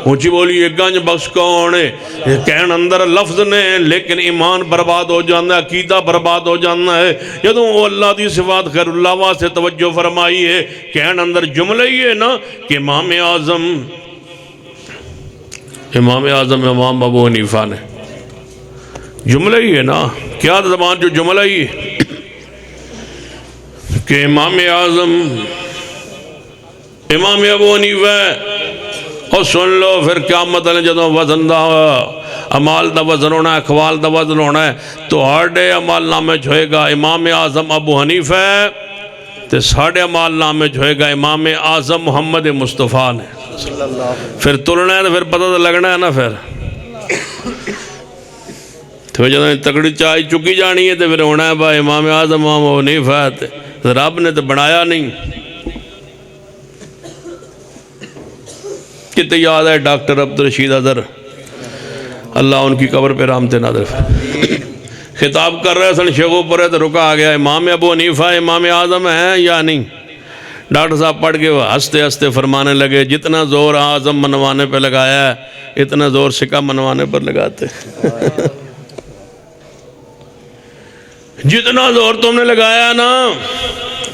اونچی بولیے گنج بخش کون ہے یہ کہن اندر لفظ نے لیکن ایمان برباد ہو جانا ہے عقیدہ برباد ہو جانا ہے جدوں وہ اللہ دی صفات خیر اللہ واسے توجہ فرمائی ہے کہن اندر جملہ ہی ہے نا کہ امام اعظم امام ابو حنیفہ نے جملہ ہی ہے نا کیا زبان جو جملہ ہی ہے کہ امام اعظم امام ابو حنیفہ اور سن لو پھر قیامت نے جدوں وزن دا عمال دا وزن ہونا ہے اقوال دا وزن ہونا ہے تو ہاڑے عمال نامے ہوئے گا امام اعظم ابو حنیفہ تے ساڑھے عمال نامے ہوئے گا امام اعظم محمد مصطفیٰ نے پھر تلنا ہے تو پھر پتہ لگنا ہے نا پھر تو جدوں تکڑی چاہی چکی جانی ہے تو پھر ہونا ہے بھائی امام اعظم امام ابو حنیفہ تو رب نے تو بنایا نہیں کتنے یاد ہے ڈاکٹر عبدالرشید اظہر اللہ ان کی قبر پہ رحمت نازل فرمائے خطاب کر رہے سن شیخوں پر ہے تو رکا آ گیا امام ابو حنیفہ امام اعظم ہیں یا نہیں ڈاکٹر صاحب پڑھ کے وہ ہنستے ہنستے فرمانے لگے جتنا زور اعظم منوانے پہ لگایا ہے اتنا زور سکہ منوانے پر لگاتے جتنا زور تم نے لگایا نا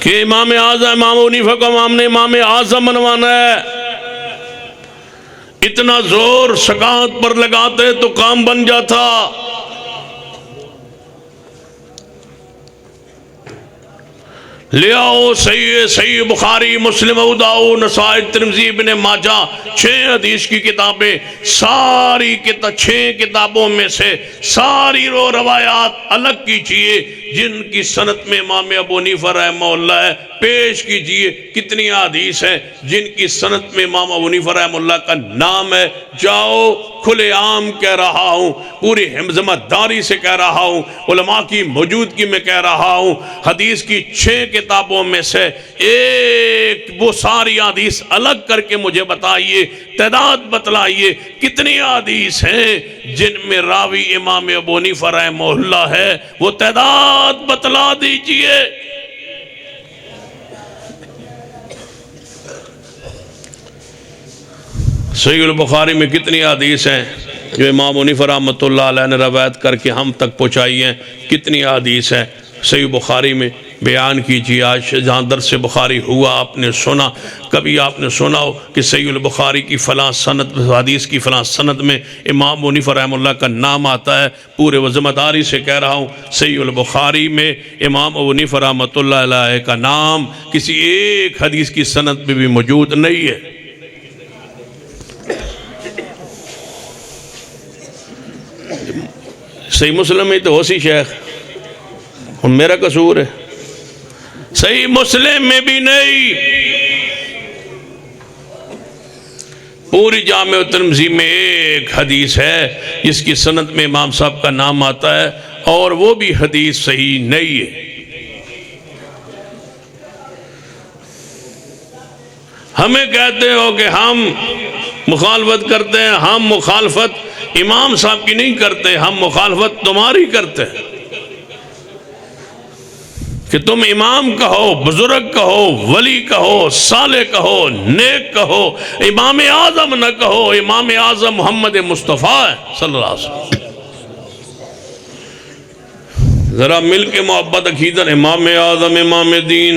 کہ امام اعظم امام حنیفہ کو امام اعظم منوانا ہے اتنا زور سکات پر لگاتے تو کام بن جاتا لے آؤ صحیح بخاری مسلم ابو داؤد نسائی ترمذی ابن ماجہ 6 حدیث کی کتابیں ساری 6 کتابوں میں سے ساری روایات الگ کیجئے جن کی سند میں امام ابو حنیفہ رحمہ اللہ ہے پیش کیجئے کتنی حدیث ہیں جن کی سند میں امام ابو حنیفہ رحمہ اللہ کا نام ہے جاؤ کھلے عام کہہ رہا ہوں پوری ہمت داری سے کہہ رہا ہوں علماء کی موجودگی میں کہہ رہا ہوں حدیث کی 6 کتابوں میں سے ایک وہ ساری حدیث الگ کر کے مجھے بتائیے تعداد بتلائیے کتنی حدیث ہیں جن میں راوی امام ابو حنیفہ رحمہ اللہ ہے وہ تعداد بتلا دیجئے صحیح البخاری میں کتنی حدیث ہیں جو امام حنیفہ رحمۃ اللہ علیہ نے روایت کر کے ہم تک پہنچائی ہیں کتنی حدیث ہیں صحیح بخاری میں بیان کیجیے۔ آج جہاں درس بخاری ہوا آپ نے سنا، کبھی آپ نے سنا ہو کہ صحیح البخاری کی فلاں سند، حدیث کی فلاں سند میں امام ابو حنیفہ رحمہ اللہ کا نام آتا ہے؟ پورے وذمہ داری سے کہہ رہا ہوں، صحیح البخاری میں امام ابو حنیفہ رحمۃ اللہ علیہ کا نام کسی ایک حدیث کی سند میں بھی موجود نہیں ہے۔ صحیح مسلم میں تو ہوسی شیخ، اور میرا قصور ہے، صحیح مسلم میں بھی نہیں۔ پوری جامع ترمذی میں ایک حدیث ہے جس کی سند میں امام صاحب کا نام آتا ہے، اور وہ بھی حدیث صحیح نہیں ہے۔ ہمیں کہتے ہو کہ ہم مخالفت کرتے ہیں، ہم مخالفت امام صاحب کی نہیں کرتے، ہم مخالفت تمہاری کرتے ہیں کہ تم امام کہو، بزرگ کہو، ولی کہو، صالح کہو، نیک کہو، امام اعظم نہ کہو۔ امام اعظم محمد مصطفیٰ ہے صلی اللہ علیہ وسلم۔ ذرا مل کے محبت عقیدت، امام اعظم امام دین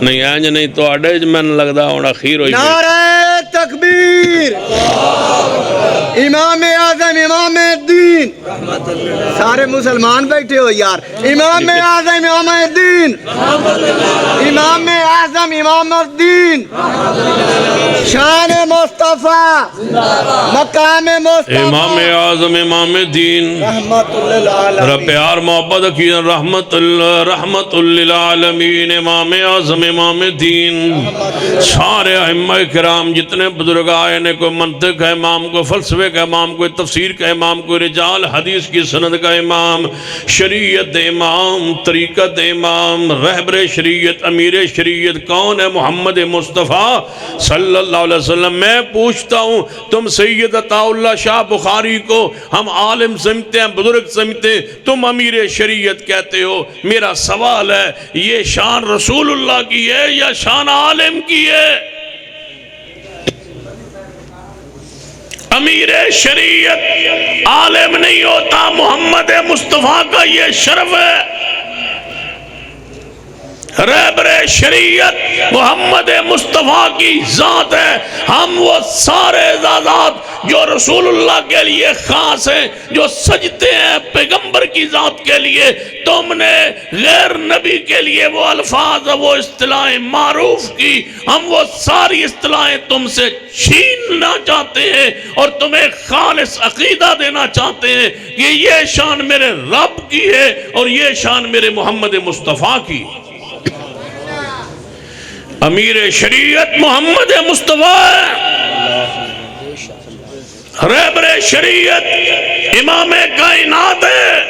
نہیں آج نہیں تو آڈے میں لگتا ہونا خیر ہوئی۔ نعرہ تکبیر، امام اعظم امام الدین، سارے مسلمان بیٹھے ہو یار، امام اعظم امام الدین، امام اعظم امام الدین، شان مصطفیٰ، مقام مصطفیٰ، امام اعظم امام دین، رب پیار محبت عقیدت، رحمت للعالمین، امام اعظم امام دین۔ سارے ائمہ کرام جتنے بزرگ آئے نے، کوئی منطق کا امام، کوئی فلسفے کا امام، کوئی تفسیر کا امام، کوئی رجال حدیث کی سند کا امام، شریعت امام، طریقت امام، رہبر شریعت، امیر شریعت کون ہے؟ محمد مصطفیٰ صلی اللہ علیہ وسلم۔ میں پوچھتا ہوں، تم سید عطا اللہ شاہ بخاری کو ہم عالم سمجھتے ہیں، بزرگ سمجھتے ہیں، تم امیر شریعت کہتے ہو۔ میرا سوال ہے، یہ شان رسول اللہ کی ہے یا شان عالم کی ہے؟ امیر شریعت عالم نہیں ہوتا، محمد مصطفیٰ کا یہ شرف ہے۔ رہبر شریعت محمد مصطفیٰ کی ذات ہے۔ ہم وہ سارے اعزازات جو رسول اللہ کے لیے خاص ہیں، جو سجدے ہیں پیغمبر کی ذات کے لیے، تم نے غیر نبی کے لیے وہ الفاظ، وہ اصطلاحیں معروف کی، ہم وہ ساری اصطلاحیں تم سے چھیننا چاہتے ہیں اور تمہیں خالص عقیدہ دینا چاہتے ہیں کہ یہ شان میرے رب کی ہے اور یہ شان میرے محمد مصطفیٰ کی۔ امیر شریعت محمد مصطفیٰ ہے، رہبر شریعت امام کائنات ہے،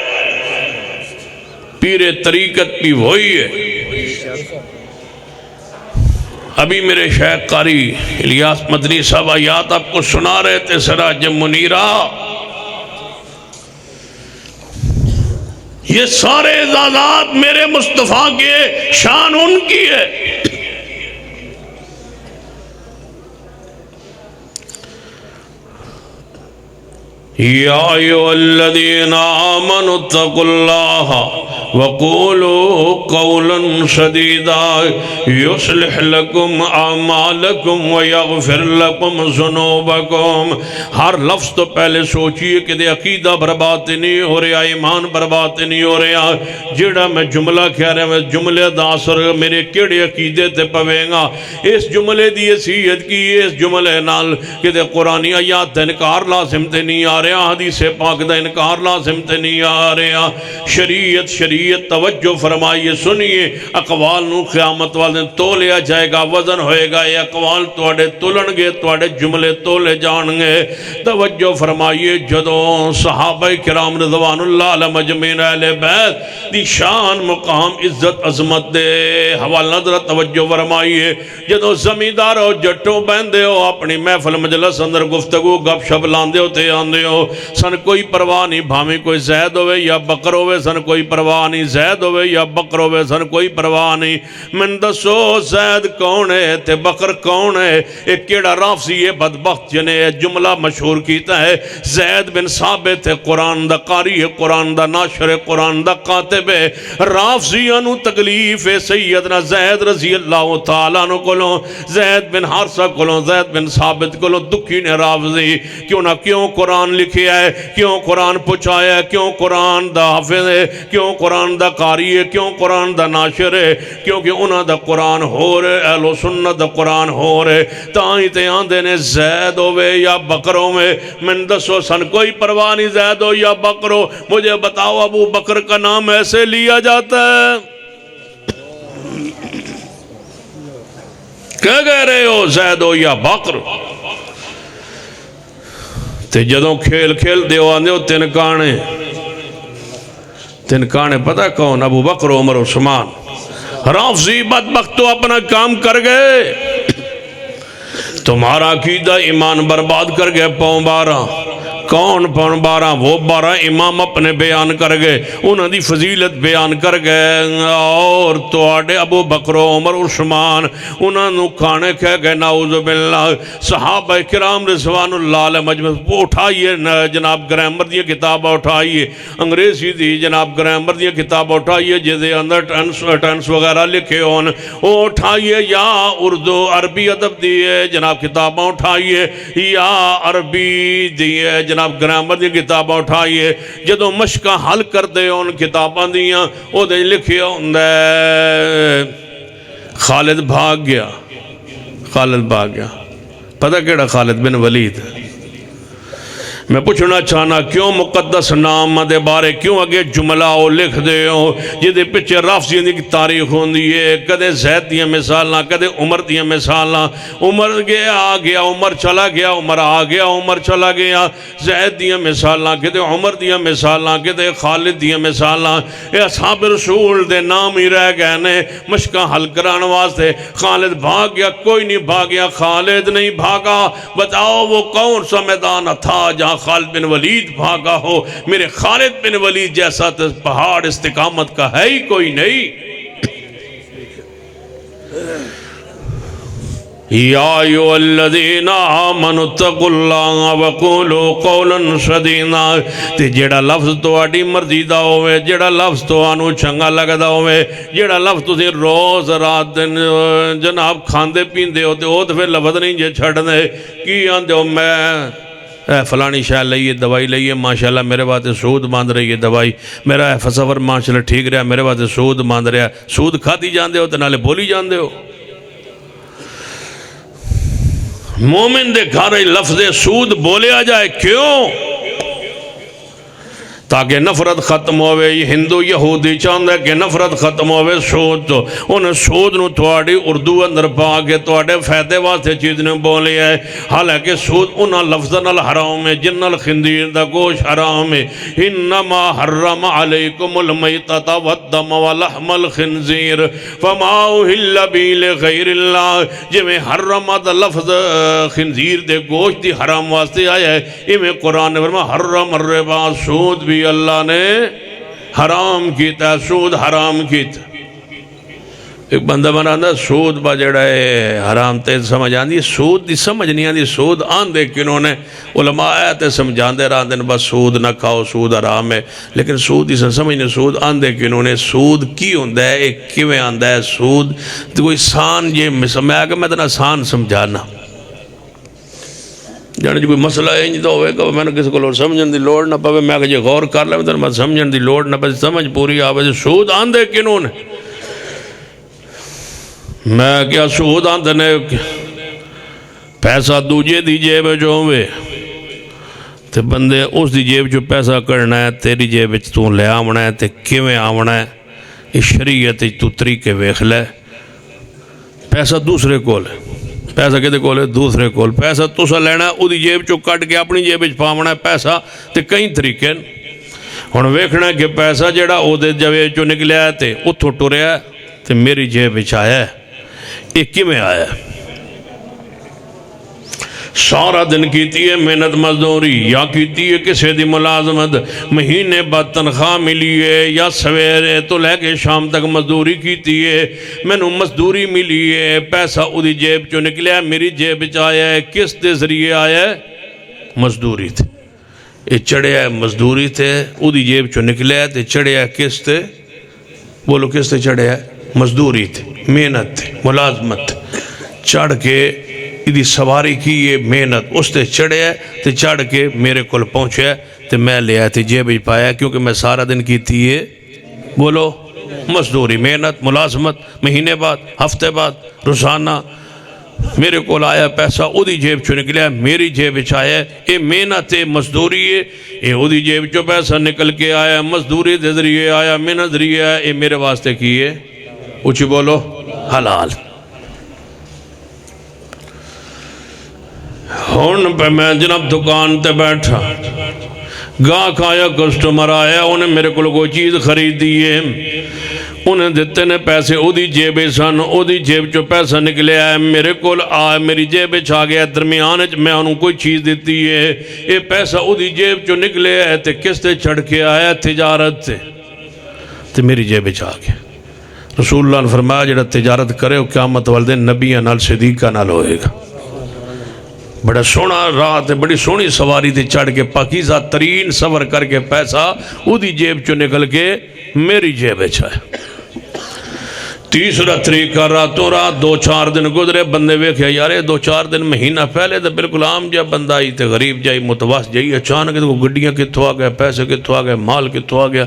پیر طریقت بھی وہی ہے۔ ابھی میرے شیخ قاری الیاس مدنی صاحب آیات آپ کو سنا رہے تھے، سراج منیرہ۔ یہ سارے اعزازات میرے مصطفیٰ کے، شان ان کی ہے۔ یا ایھا الذین آمنوا اتقوا اللہ وقولوا قولا سدیدا یصلح لکم اعمالکم ویغفر لکم ذنوبکم۔ ہر لفظ تو پہلے سوچئے کہ دے عقیدہ برباد نہیں ہو رہا، ایمان برباد نہیں ہو رہا۔ جڑا میں جملہ کہہ رہا ہوں، جملے دا اثر میرے کیڑے عقیدے تے پویں گا۔ اس جملے دی حیثیت کی، اس جملے نال کہ دے قرآنی آیات دا انکار لازم تے نہیں آ رہا، حدیث پاک دا انکار لازم تے نہیں آ رہا۔ شریعت توجہ فرمائیے، سنیے، اقوال نو قیامت والے تولیا جائے گا، وزن ہوئے گا، یہ اقوال توڑے تلن گے، توڑے جملے تولے جان گے۔ توجہ فرمائیے، جدوں صحابہ کرام رضوان اللہ علیہ مجمعین اہل بیت دی شان، مقام، عزت، عظمت دے حوالہ ذرا توجہ فرمائیے۔ جدوں زمیندار ہو، جٹوں بہندے ہو، اپنی محفل مجلس اندر گفتگو گپ شپ لاندے ہو تے آندے ہو، سن کوئی پرواہ نہیں، بھاویں کوئی زید ہوئے یا بکر ہوئے ہوئے سن کوئی پرواہ نہیں، زید ہوئے یا بکر ہوئے سن کوئی پرواہ نہیں۔ من دسو زید کون ہے تے بکر کون ہے؟ ایک کیڑا رافضی ہے بدبخت جنہیں جملہ مشہور کیتا ہے زید بن ثابت ہے قرآن دا قاری ہے، قرآن دا ناشر ہے، قرآن دا کاتب ہے۔ رافضیانو تکلیف ہے سیدنا زید رضی اللہ تعالیٰ عنہ کولوں، زید بن حارثہ کولوں، زید بن ثابت کولوں دکھی نے رافضی کیوں نہ کیوں قرآن لکھیا ہے، کیوں قرآن پہنچایا ہے، کیوں قرآن دا حافظ ہے، کیوں قرآن دا قاری ہے، کیوں قرآن دا ناشر ہے؟ کیونکہ انہاں دا قرآن ہو رہے، اہل و سنت دا قرآن ہو رہے، تائیں تے آندے نے زید ہوئے یا بکر ہوئے، من دسو سن کوئی پرواہ نہیں زید ہو یا بکر ہو، مجھے بتاؤ ابو بکر کا نام ایسے لیا جاتا ہے؟ کیا کہہ رہے ہو زید ہو یا بکر؟ تے جدوں کھیل کھیل دیو آندے ہو تین کانے پتہ کون؟ ابو بکر عمر عثمان۔ رافضی بدبخت تو اپنا کام کر گئے، تمہارا عقیدہ ایمان برباد کر گئے۔ پاؤں 12 کون؟ پاؤں 12 وہ 12 امام اپنے بیان کر گئے، انہوں دی فضیلت بیان کر گئے، اور توڑے ابو بکر و عمر عثمان انہوں نے کھانے کہہ گئے نعوذ باللہ۔ صحابہ کرام رضوان اللہ علیہ مجمع اٹھائیے جناب گرامر دیا کتاب اٹھائیے، انگریزی دی جناب گرامر دیا کتاب اٹھائیے جدے اندر ٹینس وغیرہ لکھے ہون وہ اٹھائیے، یا اردو عربی ادب دیئے جناب کتاباں اٹھائیے، یا عربی دیئے جناب گرامر دی کتاباں اٹھائیے، جدوں مشکہ حل کر دے ان کتاباں دیاں او دے لکھے ہوندے خالد بھاگ گیا، خالد بھاگ گیا۔ پتہ کیڑا؟ خالد بن ولید۔ میں پوچھنا چاہنا کیوں مقدس نام دے بارے کیوں اگے جملہ او لکھ دے ہو جدے پچھے رافضی دی تاریخ ہوندی ہے، کدے زید دیاں مثالاں، کدے عمر دیاں مثالاں، عمر گیا آ گیا، عمر چلا گیا، عمر آ گیا، عمر چلا گیا، زید دیاں مثالاں، کدے عمر دیاں مثالاں، کدے خالد دیاں مثالاں، اے اصحاب رسول دے نام ہی رہ گئے نے مشکہ حل کران واسطے۔ خالد بھاگ گیا، کوئی نہیں بھاگیا، خالد نہیں بھاگا، بتاؤ وہ کون سا میدان تھا جہاں خالد بن ولید بھاگا ہو؟ میرے خالد بن ولید جیسا تو پہاڑ استقامت کا ہے ہی کوئی نہیں۔ یا ایھا الذین آمنوا اتقوا اللہ وقولوا قولا سدیدا۔ تے جیڑا لفظ تواڈی مرضی دا ہوئے، جیڑا لفظ تانوں چنگا لگدا ہوئے، جیڑا لفظ تسی روز رات دن جناب کھاندے پیندے ہو تے او تے پھر لفظ نہیں جے چھڈنے کی آندے ہو میں فلانی شاہ لئیے دوائی لئیے ماشاءاللہ میرے بات سود باندھ رہی ہے دوائی، میرا فصور ماشاءاللہ ٹھیک رہا میرے بات سود باندھ رہا، سود کھاتی جاندے ہو تے نالے بولی جاندے ہو۔ مومن دے گھر لفظ سود بولے آ جائے کیوں؟ تاکہ نفرت ختم ہوئے۔ یہ ہندو یہودی چاہتا ہے کہ نفرت ختم ہوئے سود تو انہیں سود نو تواڈی اردو اندر پا کے تواڈے فائدے واسطے چیز نے بولے ہے، حالانکہ سود انہاں لفظاً الحرام ہے، جن الخندیر دا گوشت حرام ہے۔ انما حرم علیکم المیتۃ والدم ولحم الخنزیر فما اہل بہ لغیر اللہ۔ جو میں حرم دا لفظ خنزیر دے گوشت دی حرام واسطے آیا ہے، میں قرآن نے فرمایا حرم الربا، سود بھی اللہ نے حرام کیتا، سود حرام کیتا۔ ایک بندہ بنانا سود با جڑا ہے حرام تے سمجھ آندی، سود دی سمجھ نہیں آندی، سود آندے کنہوں نے علماء آیتے سمجھاندے رہا دن بس سود نہ کھاؤ سود حرام ہے، لیکن سود دی سمجھ نہیں، سود آندے کنہوں نے، سود کی ہوندہ ہے، ایک کیویں آندہ ہے سود، تو کوئی سان یہ میں آگا میں تنا سان سمجھانا جانے جو کوئی مسئلہ ہے انجھ تو ہوئے کہ میں نے کسی کو سمجھن دی لوڑ نہ پوے، میں کہ غور کر لیں میں سمجھن دی لوڑ نہ پوے، سمجھ پوری آوے سود آندے کنہوں نے؟ میں کیا سود آندے نے پیسہ دوجے دی جیب جو ہوئے تے بندے اس دی جیب جو پیسہ کرنا ہے تیری جیب تو لے آمنا ہے تے کیویں آمنا ہے، اس شریعت تو طریقے ویکھ لے۔ پیسہ دوسرے کول ہے، پیسہ کہتے کولے دوسرے کول، پیسہ تسا لینا ہے او دی جیب چو کٹ کے اپنی جیب پاونا ہے پیسہ تے کئی طریقے ہن ویکھنا ہے کہ پیسہ جڑا او دے جیب چو نکلیا ہے تے اتھوں ٹریا ہے تے میری جیب وچ آیا ہے، ایک کی میں آیا ہے؟ سارا دن کیتی ہے محنت مزدوری یا کیتی ہے کسی دی ملازمت مہینے بعد تنخواہ ملی ہے یا سویرے تو لے کے شام تک مزدوری کیتی ہے میں نو مزدوری ملی ہے پیسہ اودی جیب چو نکلیا میری جیب چایا ہے کس دے ذریعے آیا ہے مزدوری تھے یہ چڑھیا ہے مزدوری تھے اودی جیب چو نکلیا ہے تے چڑھیا ہے کس تے بولو کس تے چڑھیا ہے مزدوری تھے محنت تھے ملازمت تھے چڑھ کے ادھی سواری کی یہ محنت اس تے چڑھے ہے تے چڑھ کے میرے کل پہنچے ہے تے میں لے آئے تے جیب ہی پایا کیونکہ میں سارا دن کی تھی یہ بولو مزدوری محنت ملازمت مہینے بعد ہفتے بعد روزانہ میرے کول آیا پیسہ ادھی جیب چو نکلیا میری جیب چایا ہے یہ محنت ہے مزدوری ہے یہ ادھی جیب چو پیسہ نکل کے آیا مزدوری دے ذریعے آیا محنت ذریعے آیا یہ میرے واسطے کی ہے اچھی بولو حلال ہون پہ میں جناب دکان تے بیٹھا گاہک آیا کسٹمر آیا انہیں میرے کو کوئی چیز خرید دیئے انہیں دیتے نے پیسے اودی جیب سن اودی جیب چو پیسہ نکلے آئے میرے کو آئے میری جیب چھا گیا درمیان میں انہوں کوئی چیز دیتی ہے یہ پیسہ اودی جیب چو نکلے آئے تے کس تے چڑھ کے آیا تجارت تے میری جیب چھا گیا رسول اللہ نے فرمایا جڑا تجارت کرے وہ قیامت والدین نبیہ نال صدیقہ نال ہوئے گا بڑا سونا رات ہے بڑی سونی سواری تھی چڑھ کے پاکیزہ ترین سفر کر کے پیسہ اودی جیب چو نکل کے میری جیب چھائے تیسرا طریقہ راتوں رات 2-4 دن گزرے بندے ویکھے یارے 2-4 دن مہینہ پہلے تو بالکل عام جا بندہ آئی تے غریب جائی متواس جائی اچانک تو گڈیاں کتھوں آ گیا پیسے کتھوں آ گیا مال کتھوں آ گیا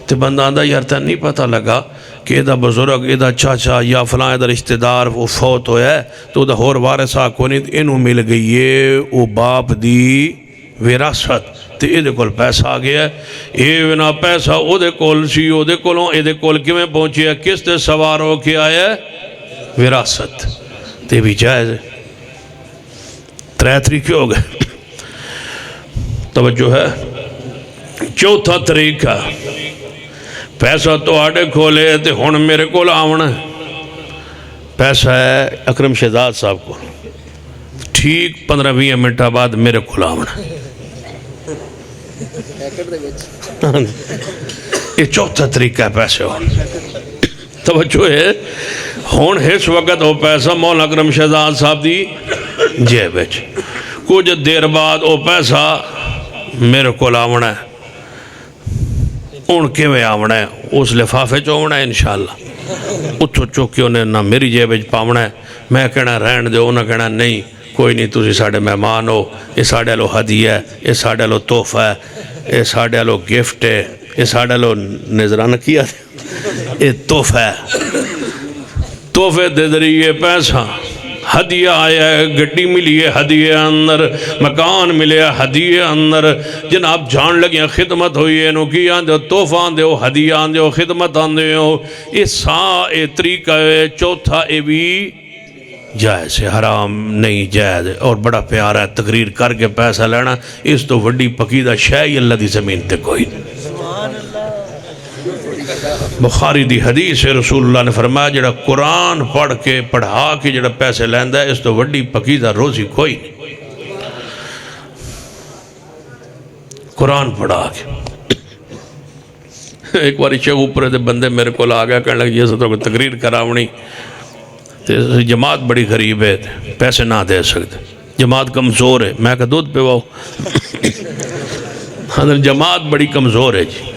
تے بندہ آندہ یار تا نہیں پتہ لگا کہ ادھا بزرگ ادھا چاچا یا فلاں ادھا رشتہ دار وہ فوت ہویا ہے تو ادھا ہور وارثہ کونی انہوں مل گئی ہے وہ باپ دی وراثت تے ادھے کول پیسہ آ گیا ہے اے ونا پیسہ ادھے کول سی ادھے کولوں ادھے کول کیویں پہنچی ہے کس تے سوار ہو کے آیا ہے وراثت تے بھی جائز ہے 3 طریقے ہو گئے توجہ ہے چوتھا طریقہ پیسہ تو آڑے کھولے تے ہون میرے کول آونا پیسہ ہے اکرم شہزاد صاحب کو ٹھیک 15-20 منٹہ بعد میرے کول آونا یہ چوتھا طریقہ ہے پیسے ہون توجہ ہے ہون اس وقت وہ پیسہ مولا اکرم شہزاد صاحب دی جیب ہے کچھ دیر بعد وہ پیسہ میرے کول آونا ہے ان کے میں آونا ہے اس لفافے چو آونا ہے انشاءاللہ اتھو چوکی انہیں نہ میری جیب پاونا ہے میں کہنا رہن دے انہیں کہنا نہیں کوئی نہیں تُسی ساڑھے مہمان ہو یہ ساڑھے لو ہدیہ ہے یہ ساڑھے لو تحفہ ہے یہ ساڑھے لو گفٹ ہے یہ ساڑھے لو نظرانہ کیا یہ تحفہ ہے تحفے دے ذریعے پیسہ ہدیہ آیا ہے گڈی ملی ہے ہدیہ اندر مکان ملے ہے ہدیہ اندر جناب جان لگیاں خدمت ہوئی ہے انہوں کی آندے ہو تحفہ آندے ہو ہدیہ آندے ہو خدمت آندے ہو یہ طریقہ ہے چوتھا اے بھی جائز ہے حرام نہیں جائز ہے اور بڑا پیارا ہے تقریر کر کے پیسہ لینا اس تو وڈی پقیدہ شے اللہ دی زمین تے کوئی بخاری دی حدیث ہے رسول اللہ نے فرمایا جڑا قرآن پڑھ کے پڑھا کے جڑا پیسے لیندہ ہے اس تو وڈی پقیدہ روزی کوئی نہیں قرآن پڑھا کے ایک باری شیخ اوپر دے بندے میرے کو آ گیا کہنے لگے یہ سب تو تقریر کراونی جماعت بڑی غریب ہے پیسے نہ دے سکتے جماعت کمزور ہے میں کہا دودھ پہ واؤ جماعت بڑی کمزور ہے جی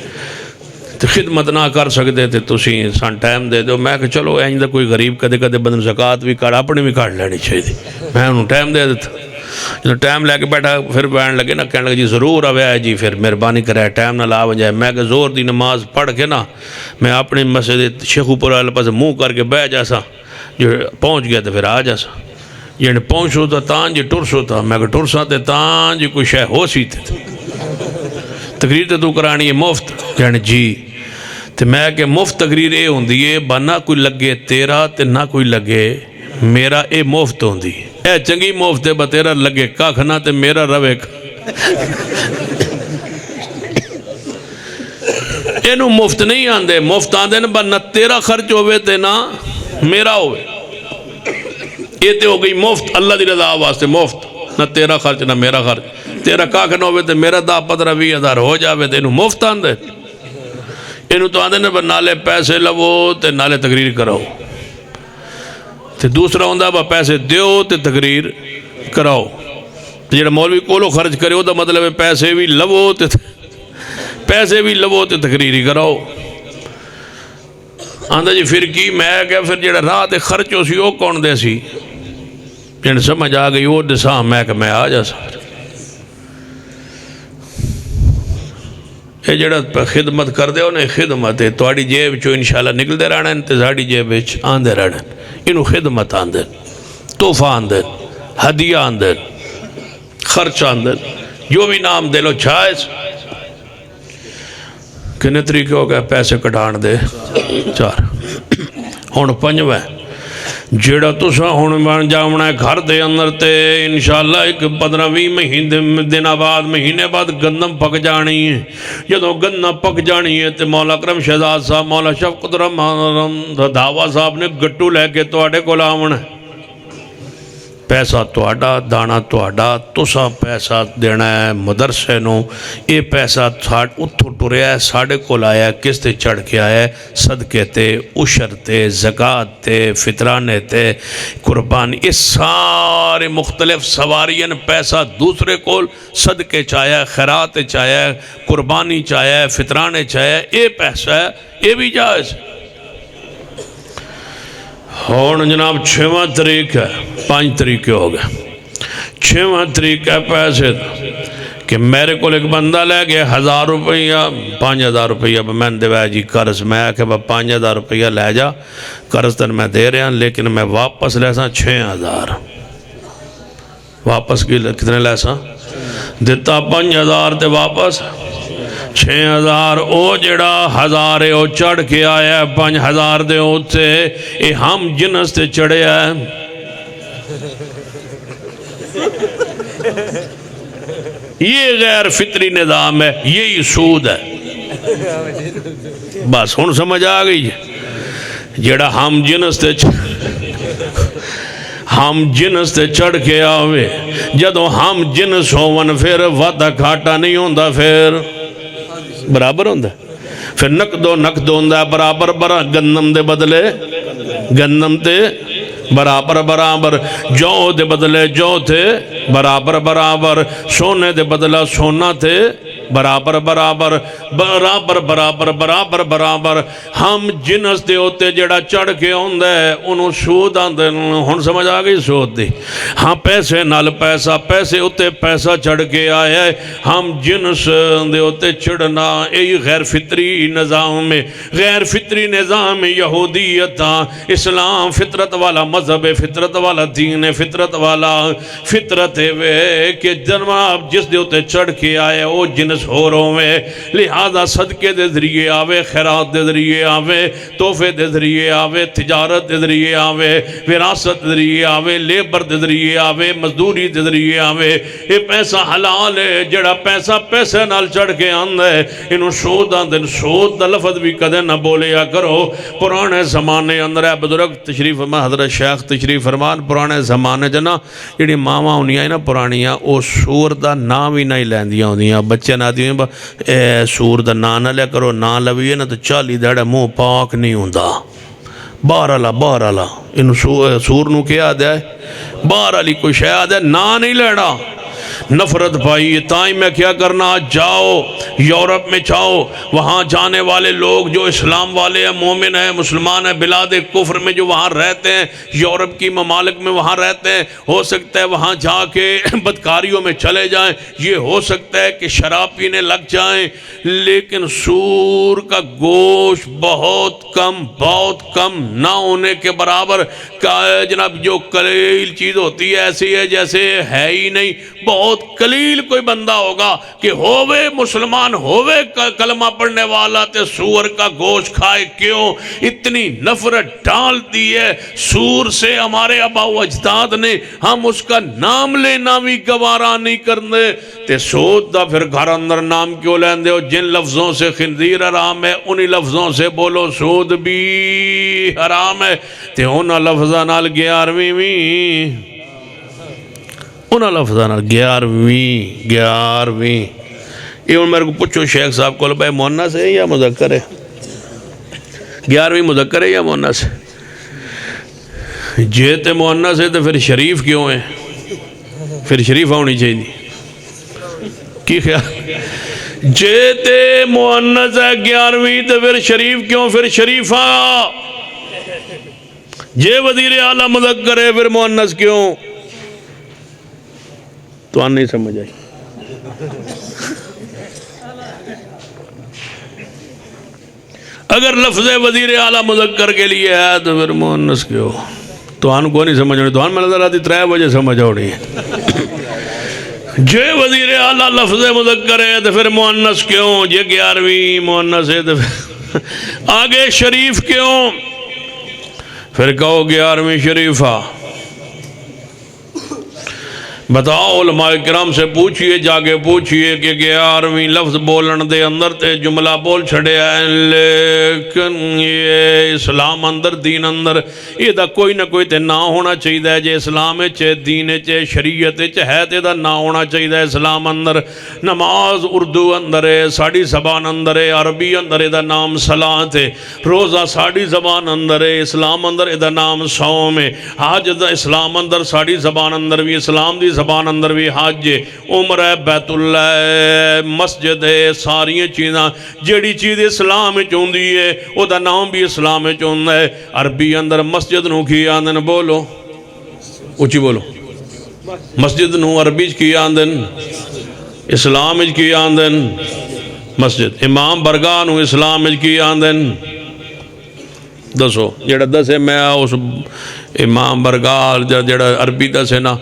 تو خدمت نہ کر سکتے تھے تُسی سان ٹائم دے دو میں کہا چلو اینج دا کوئی غریب کدے کدے بدن زکاة بھی کار اپنی بھی کار لینی چاہیے میں انہوں ٹائم دے دیتا جب ٹائم لے کے بیٹھا پھر بیان لگے نا کہنے لگے جی ضرور آوے جی پھر مہربانی کرے ٹائم نہ لاو جائے میں کہ زور دی نماز پڑھ کے نا میں اپنی مسجد شیخ اوپر والے پاس منہ کر کے بہ جیسا جو پہنچ گیا تو پھر آ جیسا یعنی پہنچو تو تان جی ٹرسو تھا میں کہ ٹرسا تے تان جی کوئی شے ہو سی تھے تقریر تو کرانی ہے مفت یعنی جی تو میں کہ مفت تقریر اے ہوندی ہے با نہ کوئی لگے تیرا تے نہ کوئی لگے میرا اے مفت ہوندی اے چنگی مفت ہے با تیرا لگے کاکھ نہ تے میرا روے اینو مفت نہیں آندے مفت آندے نا با نہ تیرا خرچ ہوئے تے نہ میرا ہوئے یہ تے ہو گئی مفت اللہ دی رضا واسطے مفت نہ تیرا خرچ نہ میرا خرچ تیرا کاکھ نہ ہوئے تو میرا 10-15-20 ہو جاوے تو انہوں مفت آندے انہوں تو آندے نے نالے پیسے لو تو نالے تقریر کراؤ تو دوسرا ہوندہ با پیسے دیو تو تقریر کراؤ جیڑا مولوی کولو خرچ کرے ہو دا مطلب ہے پیسے بھی لو تو تقریری کراؤ آندہ جی پھر کی میں کہا پھر جیڑا رات خرچ ہو سی وہ کون دے سی جن سمجھ آ گئی وہ دساں میں کہ میں آ جا سا یہ جڑا خدمت کر دے انہیں خدمت ہے توڑی جیب چو انشاءاللہ نکل دے رہنا انتظاری جیب چ آن دے رہنا انہوں خدمت آن دے توفہ آن دے ہدیہ آن دے خرچ آن دے جو بھی نام دے لو چھائز کنے طریقے ہو گئے پیسے کٹان دے 4 ہون 5 جیڑا تسا ہون بان جامنا ہے گھر دے اندر تے انشاءاللہ ایک 15-20 مہینے بعد گندم پک جانی ہے جدو گندم پک جانی ہے تے مولا کرم شہزاد صاحب مولا شفقت رحمان دھاوا صاحب نے گٹو لے کے توڑے کو لاؤنا ہے پیسہ توڑا دانا توڑا تسا پیسہ دینا ہے مدرسے نو یہ پیسہ اتھو ٹوریا ہے ساڑھے کو لایا ہے کس تے چڑھ کے آیا ہے صدقے تے عشر تے زکاة تے فطرانے تے قربانی اس سارے مختلف سوارین پیسہ دوسرے کول صدقے چاہیا ہے خیرات چاہیا ہے قربانی چاہیا ہے فطرانے چاہیا ہے یہ پیسہ ہے یہ بھی جائز ہے ہون جناب 6واں طریق ہے 5 طریقے ہو گئے 6واں طریق ہے پیسے کہ میرے کو ایک بندہ لے گیا 1000 روپیہ 5000 روپیہ میں نے دے جی قرض میں کہ 5000 روپیہ لے جا قرض تن میں دے رہے ہیں لیکن میں واپس لے سا 6000 واپس کتنے لے سا دیتا 5000 تے واپس 6000 او جڑا 1000 ہے او چڑھ کے آیا ہے 5000 دے ہوتے اے ہم جنس تے چڑھے آئے یہ غیر فطری نظام ہے یہی سود ہے بس ہن سمجھ آ گئی جڑا ہم جنس تے چڑھ کے آوے جدو ہم جنس ہون پھر وعدہ گھاٹا نہیں ہوندہ پھر برابر ہوندہ پھر نقد ہوندہ برابر گندم دے بدلے گندم تے برابر جو دے بدلے جو تھے برابر سونے دے بدلہ سونا تھے برابر ہم جنس دے ہوتے جڑا چڑھ کے ہوندہ ہے انہوں سود آندے ہن سمجھ آ گئی سود دی ہاں پیسے نال پیسے ہوتے پیسہ چڑھ کے آیا ہے ہم جنس دے ہوتے چڑھنا یہ غیر فطری نظام میں غیر فطری نظام یہودیت اسلام فطرت والا مذہب فطرت والا دین فطرت والا فطرت ہے کہ جناب جس دے ہوتے چڑھ کے آئے وہ جنس ہو رہوں میں لہذا صدقے دے ذریعے آوے خیرات دے ذریعے آوے تحفے دے ذریعے آوے تجارت دے ذریعے آوے وراثت دے ذریعے آوے لیبر دے ذریعے آوے مزدوری دے ذریعے آوے یہ پیسہ حلال ہے جڑا پیسہ نال چڑھ کے آندہ ہے انہوں سود آندے سود دا لفظ بھی کدے نہ بولے یا کرو پرانے زمانے اندر ہے بزرگ تشریف فرمان حضرت شیخ تشریف فرمان پرانے زمانے جنا جڑی ماما ہونی آئی نا پرانیاں او سور دا نام ہی نہیں لیندیاں ہوندیاں بچے نہ دیویں سور دا نام نہ لے کرو نام لویے نا تو 40 دھڑے منہ پاک نہیں ہوندہ بہرحال انہوں سور نو کیا دے بہرحالی کوئی شاید ہے نام نہیں لینا نفرت پائی تائیں میں کیا کرنا جاؤ یورپ میں جاؤ وہاں جانے والے لوگ جو اسلام والے ہیں مومن ہیں مسلمان ہیں بلاد کفر میں جو وہاں رہتے ہیں یورپ کی ممالک میں وہاں رہتے ہیں ہو سکتا ہے وہاں جا کے بدکاریوں میں چلے جائیں یہ ہو سکتا ہے کہ شراب پینے لگ جائیں لیکن سور کا گوشت بہت کم نہ ہونے کے برابر جناب جو قلیل چیز ہوتی ہے ایسی ہے جیسے ہے ہی نہیں بہت قلیل کوئی بندہ ہوگا کہ ہووے مسلمان ہووے کلمہ پڑھنے والا تے سور کا گوشت کھائے کیوں اتنی نفرت ڈال دی ہے سور سے ہمارے آبا و اجداد نے ہم اس کا نام لینا بھی گوارا نہیں کرنے تے سود دا پھر گھر اندر نام کیوں لیندے ہو جن لفظوں سے خنزیر حرام ہے انہی لفظوں سے بولو سود بھی حرام ہے تے ہونا لفظہ نال 11ویں انہاں لفظاں نال 11ویں یہ ہن میرے کو پوچھو شیخ صاحب کو بھائی مؤنث ہے یا مذکر ہے 11ویں مذکر ہے یا مؤنث ہے جے تے مؤنث ہے تو پھر شریف کیوں ہے پھر شریف ہونی چاہیے کی خیال جے تے مؤنث ہے 11ویں تو پھر شریف کیوں پھر شریفہ جے وزیر اعلیٰ مذکر ہے پھر مؤنث کیوں تو آن نہیں سمجھ آئی اگر لفظ وزیر اعلیٰ مذکر کے لیے ہے تو پھر مؤنث کیوں تو آن کو نہیں سمجھ آنی تو آن میں نظر آتی 3 بجے سمجھ آنی ہے جے وزیر اعلیٰ لفظ مذکر ہے تو پھر مؤنث کیوں جے 11ویں مؤنث ہے تو آگے شریف کیوں پھر کہو 11ویں شریفہ بتاؤ علماء کرام سے پوچھئے جا کے پوچھئے کہ 11ویں لفظ بولن دے اندر تے جملہ بول چھڑے ہیں لیکن یہ اسلام اندر دین اندر یہ دا کوئی نہ کوئی تے نہ ہونا چاہیے جے اسلام چے دین چے شریعت چے ہے تے دا نہ ہونا چاہیے اسلام اندر نماز اردو اندر ہے ساڑی زبان اندر ہے عربی اندر ہے دا نام صلاة ہے روزہ ساڑی زبان اندر ہے اسلام اندر ہے دا نام صوم ہے حج دا اسلام اندر ساڑی زبان اندر بھی اسلام دی زبان اندر بھی حج عمر بیت اللہ مسجد ہے ساری چیزاں جیڑی چیز اسلام چوندی ہے او دا نام بھی اسلام چوندہ ہے عربی اندر مسجد نو کی آندن بولو اچھی بولو مسجد نو عربی کی آندن اسلام کی آندن مسجد امام برگاہ نو اسلام کی آندن دسو جیڑا دس ہے میں اس امام برگاہ جیڑا عربی دس ہے نا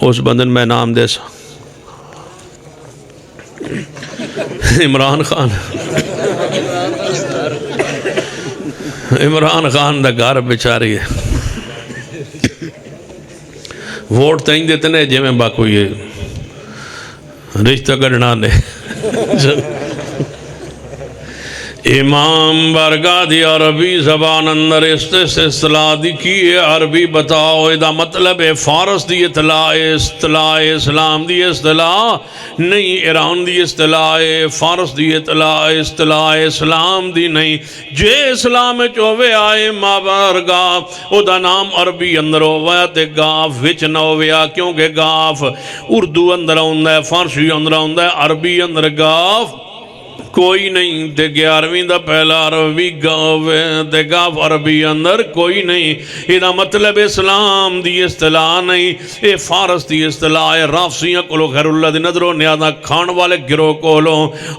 اس بندن میں نام دے سا عمران خان دا گھر بیچاری ہے ووٹ تین دیتے نے جے میں باقو یہ رشتہ کرنا دے امام برگاہ دی عربی زبان اندر اصطلاح دی کی ہے عربی بتاؤ ادا مطلب ہے فارس دی اطلاع اسلام دی اصطلاح نہیں ایران دی اصطلاح فارس دی اطلاع اسلام دی نہیں جے اسلام چوہے آئے ماں برگاہ ادا نام عربی اندر ہویا تے گاف وچ نہ ہویا کیونکہ گاف اردو اندر ہوندہ ہے فارسی اندر ہوندہ ہے عربی اندر گاف کوئی نہیں تے 11ویں دا پہلا عربی گاوے تے گاف عربی اندر کوئی نہیں یہ مطلب اسلام دی اصطلاح نہیں اے فارس دی اصطلاح ہے رافضیاں کولو خیر اللہ دی نظر و نیازہ کھان والے گروہ کولو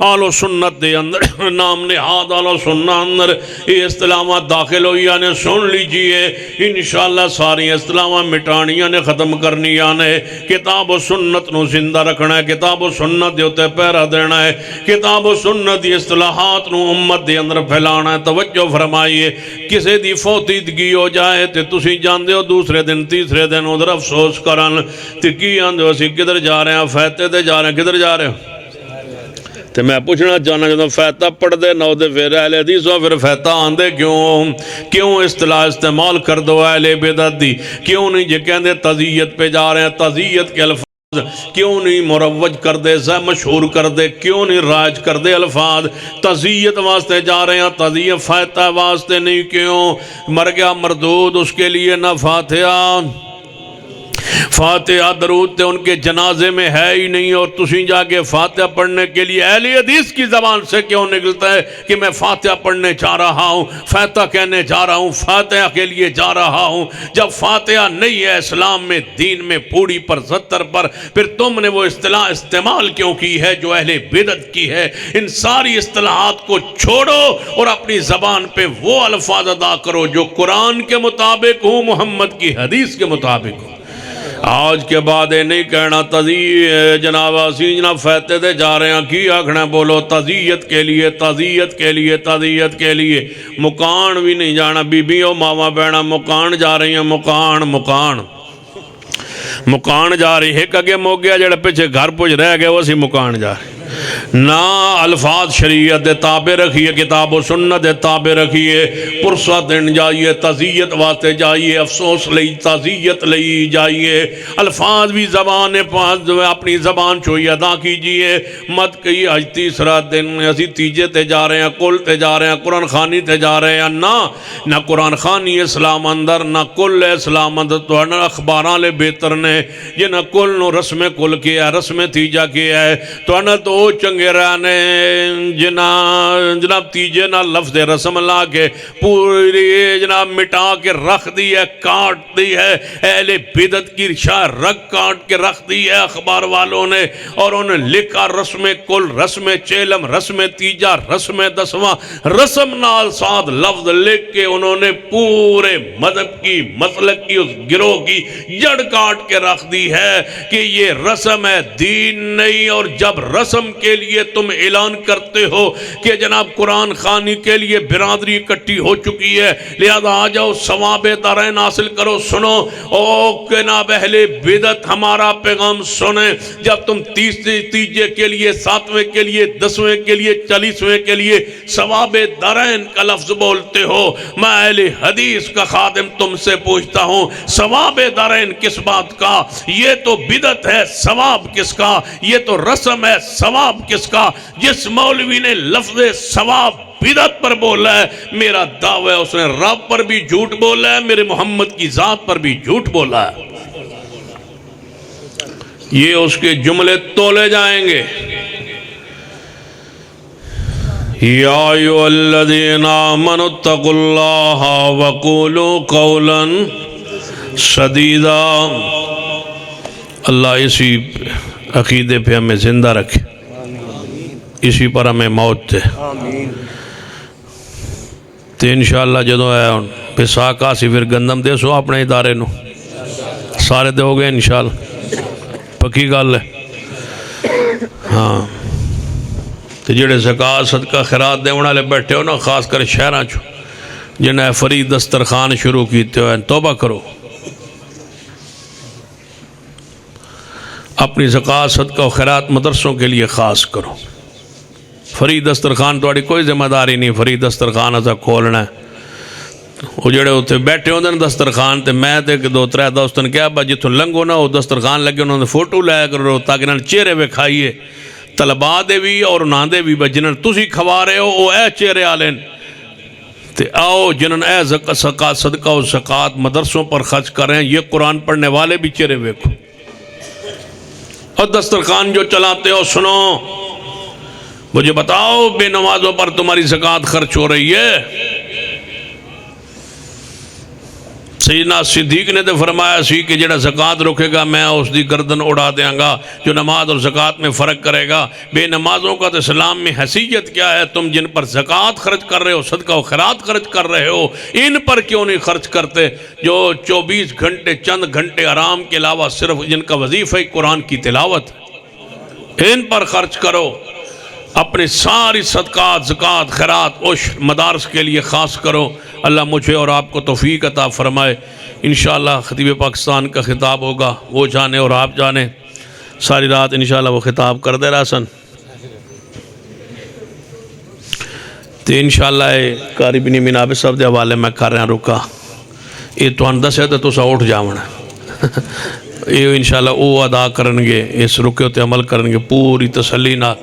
آلو سنت دے اندر نام نہاد آلو سنت اندر یہ اصطلاحات داخل ہوئی آنے سن لیجئے انشاءاللہ ساری اصطلاحات مٹانیاں نے ختم کرنی آنے کتاب و سنت نو زندہ رکھنا ہے کتاب و سنت دیوتے پیرا دینا ہے کتاب و سنت دی اصطلاحات نو امت دی اندر پھیلانا ہے توجہ فرمائیے کسے دی فوتیدگی ہو جائے تے تسی جان دے ہو دوسرے دن تیسرے دن ادھر افسوس کرن تے کی آن دے ہو اسی کدھر جا رہے ہیں فیتے دے جا رہے ہیں کدھر جا رہے ہیں تے میں پوچھنا چاہنا جب فیتہ پڑھ دے نو دے پھر اہل حدیث ہو پھر فیتہ آن دے کیوں اصطلاح استعمال کر دو اہل بدعت دی کیوں نہیں جے کہندے تزیت پہ جا رہے ہیں تزیت کے الفاظ کیوں نہیں مروج کر دے مشہور کر دے کیوں نہیں راج کر دے الفاظ تزیت واسطے جا رہے ہیں تزیت فائدہ واسطے نہیں کیوں مر گیا مردود اس کے لیے نہ فاتحہ درود تے ان کے جنازے میں ہے ہی نہیں اور تسی جا کے فاتحہ پڑھنے کے لیے اہل حدیث کی زبان سے کیوں نکلتا ہے کہ میں فاتحہ پڑھنے جا رہا ہوں فاتحہ کہنے جا رہا ہوں فاتحہ کے لیے جا رہا ہوں جب فاتحہ نہیں ہے اسلام میں دین میں پوڑی پر 70 پر پھر تم نے وہ اصطلاح استعمال کیوں کی ہے جو اہل بدعت کی ہے ان ساری اصطلاحات کو چھوڑو اور اپنی زبان پہ وہ الفاظ ادا کرو جو قرآن کے مطابق ہوں محمد کی حدیث کے مطابق ہوں آج کے بعد نہیں کہنا جناب اسی جناب فیتے دے جا رہے ہیں کی آکھنا بولو تزیت کے لیے مکان بھی نہیں جانا بی بی او ماما بہنا مکان جا رہی ہیں مکان جا رہی ہے ایک اگے مو گیا جڑا پیچھے گھر پوچھ رہ گئے وہ سی مکان جا رہی نہ الفاظ شریعت دے تابع رکھیے، کتاب و سنت دے تابع رکھیے، پرسہ دن جائیے، تعزیت واسطے جائیے، افسوس لئی تعزیت لئی جائیے، الفاظ بھی زبان پاس اپنی زبان چوئی ادا کیجئے، مت کہی آج تیسرا دن اسی تیجے تے جا رہے ہیں، کل تے جا رہے ہیں، قرآن خانی تے جا رہے ہیں، نہ قرآن خانی اسلام اندر، نہ کل اسلام اندر، تو نہ اخباران لے بہتر نے جنہ کل نو رسم کل کیا ہے، رسم تیجا کیا ہے، تو نہ تو چنگے رہنے جناب تیجے نہ لفظ رسم لا کے پوری جناب مٹا کے رکھ دی ہے، کاٹ دی ہے، اہل بدعت کی شاہ رگ کاٹ کے رکھ دی ہے اخبار والوں نے، اور انہوں نے لکھا رسم کل، رسم چیلم، رسم تیجا، رسم دسواں، رسم نال ساتھ لفظ لکھ کے انہوں نے پورے مذہب کی مسلک کی اس گروہ کی جڑ کاٹ کے رکھ دی ہے کہ یہ رسم ہے، دین نہیں۔ اور جب رسم کے لیے تم اعلان کرتے ہو کہ جناب قرآن خوانی کے لیے برادری اکٹھی ہو چکی ہے، لہذا آ جاؤ ثواب دارین حاصل کرو، سنو او جناب اہل بدعت ہمارا پیغام سنیں، جب تم تیجے کے لیے، ساتویں کے لیے، دسویں کے لیے، 40ویں کے لیے ثواب دارین کا لفظ بولتے ہو، میں اہل حدیث کا خادم تم سے پوچھتا ہوں ثواب دارین کس بات کا؟ یہ تو بدعت ہے، ثواب کس کا؟ یہ تو رسم ہے، ثواب کس کا؟ جس مولوی نے لفظ ثواب بدعت پر بولا ہے، میرا دعویٰ ہے اس نے رب پر بھی جھوٹ بولا ہے، میرے محمد کی ذات پر بھی جھوٹ بولا ہے۔ یہ اس کے جملے تولے جائیں گے۔ یا ایھا الذین آمنوا اتقوا اللہ وقولوا قولا سدیدا۔ اللہ اسی عقیدے پہ ہمیں زندہ رکھے، اسی پر ہمیں موت دے، تو انشاءاللہ جدو ہے پیساک آسی پھر گندم دے سو اپنے ادارے نو سارے دے ہو گئے انشاءاللہ، پکی گل ہے۔ ہاں تو جڑے زکاة صدقہ خیرات دے والے بیٹھے ہو نا، خاص کر شہراں چو جنہیں فرید دسترخوان شروع کیتے ہو، توبہ کرو، اپنی زکاة صدقہ و خیرات مدرسوں کے لیے خاص کرو۔ فرید دسترخوان تو کوئی ذمہ داری نہیں، فرید دسترخوان ایسا کھولنا ہے۔ وہ جڑے ہوتے بیٹھے ہوتے ہیں دسترخوان تے، میں تے کہ 2-3 دوستوں نے کہا با جتوں لنگو نہ ہو دسترخوان لگے انہوں نے فوٹو لے کرو تاکہ انہوں نے چہرے وے کھائیے، طلباء دے بھی اور انہاں دے بھی، جنہوں نے تسی کھوا رہے ہو وہ اے چہرے آلین تے آؤ، جنہوں نے اے زکاة صدقہ و زکاة مدرسوں پر خرچ کر رہے ہیں، یہ قرآن پڑھنے والے بھی چہرے ویکھو۔ اور دسترخوان جو چلاتے ہو سنو، مجھے بتاؤ بے نمازوں پر تمہاری زکاة خرچ ہو رہی ہے؟ سیدنا صدیق نے تو فرمایا سی کہ جڑا زکاة رکھے گا میں اس دی گردن اڑا دیاں گا، جو نماز اور زکاة میں فرق کرے گا۔ بے نمازوں کا تو اسلام میں حیثیت کیا ہے؟ تم جن پر زکاة خرچ کر رہے ہو، صدقہ و خیرات خرچ کر رہے ہو، ان پر کیوں نہیں خرچ کرتے؟ جو 24 گھنٹے چند گھنٹے آرام کے علاوہ صرف جن کا وظیفہ قرآن کی تلاوت، ان پر خرچ کرو۔ اپنے ساری صدقات، زکاة، خیرات عشر مدارس کے لیے خاص کرو۔ اللہ مجھے اور آپ کو توفیق عطا فرمائے۔ انشاءاللہ خطیب پاکستان کا خطاب ہوگا، وہ جانے اور آپ جانے، ساری رات انشاءاللہ وہ خطاب کر دے رہا سن، تو انشاءاللہ قاری بن منابع صاحب دے حوالے میں کر رہا رکا، یہ تو اندس ہے تو سا اٹھ جاؤنا، یہ انشاءاللہ وہ ادا کرنگے، اس رکے تے عمل کرنگے پوری تسلی نہ۔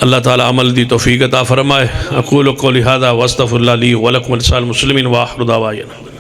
اللہ تعالیٰ عمل دی توفیق عطا فرمائے۔ اقول قولی ھذا واستغفر اللہ لی ولکم ولسائر المسلمین وآخر دعوانا۔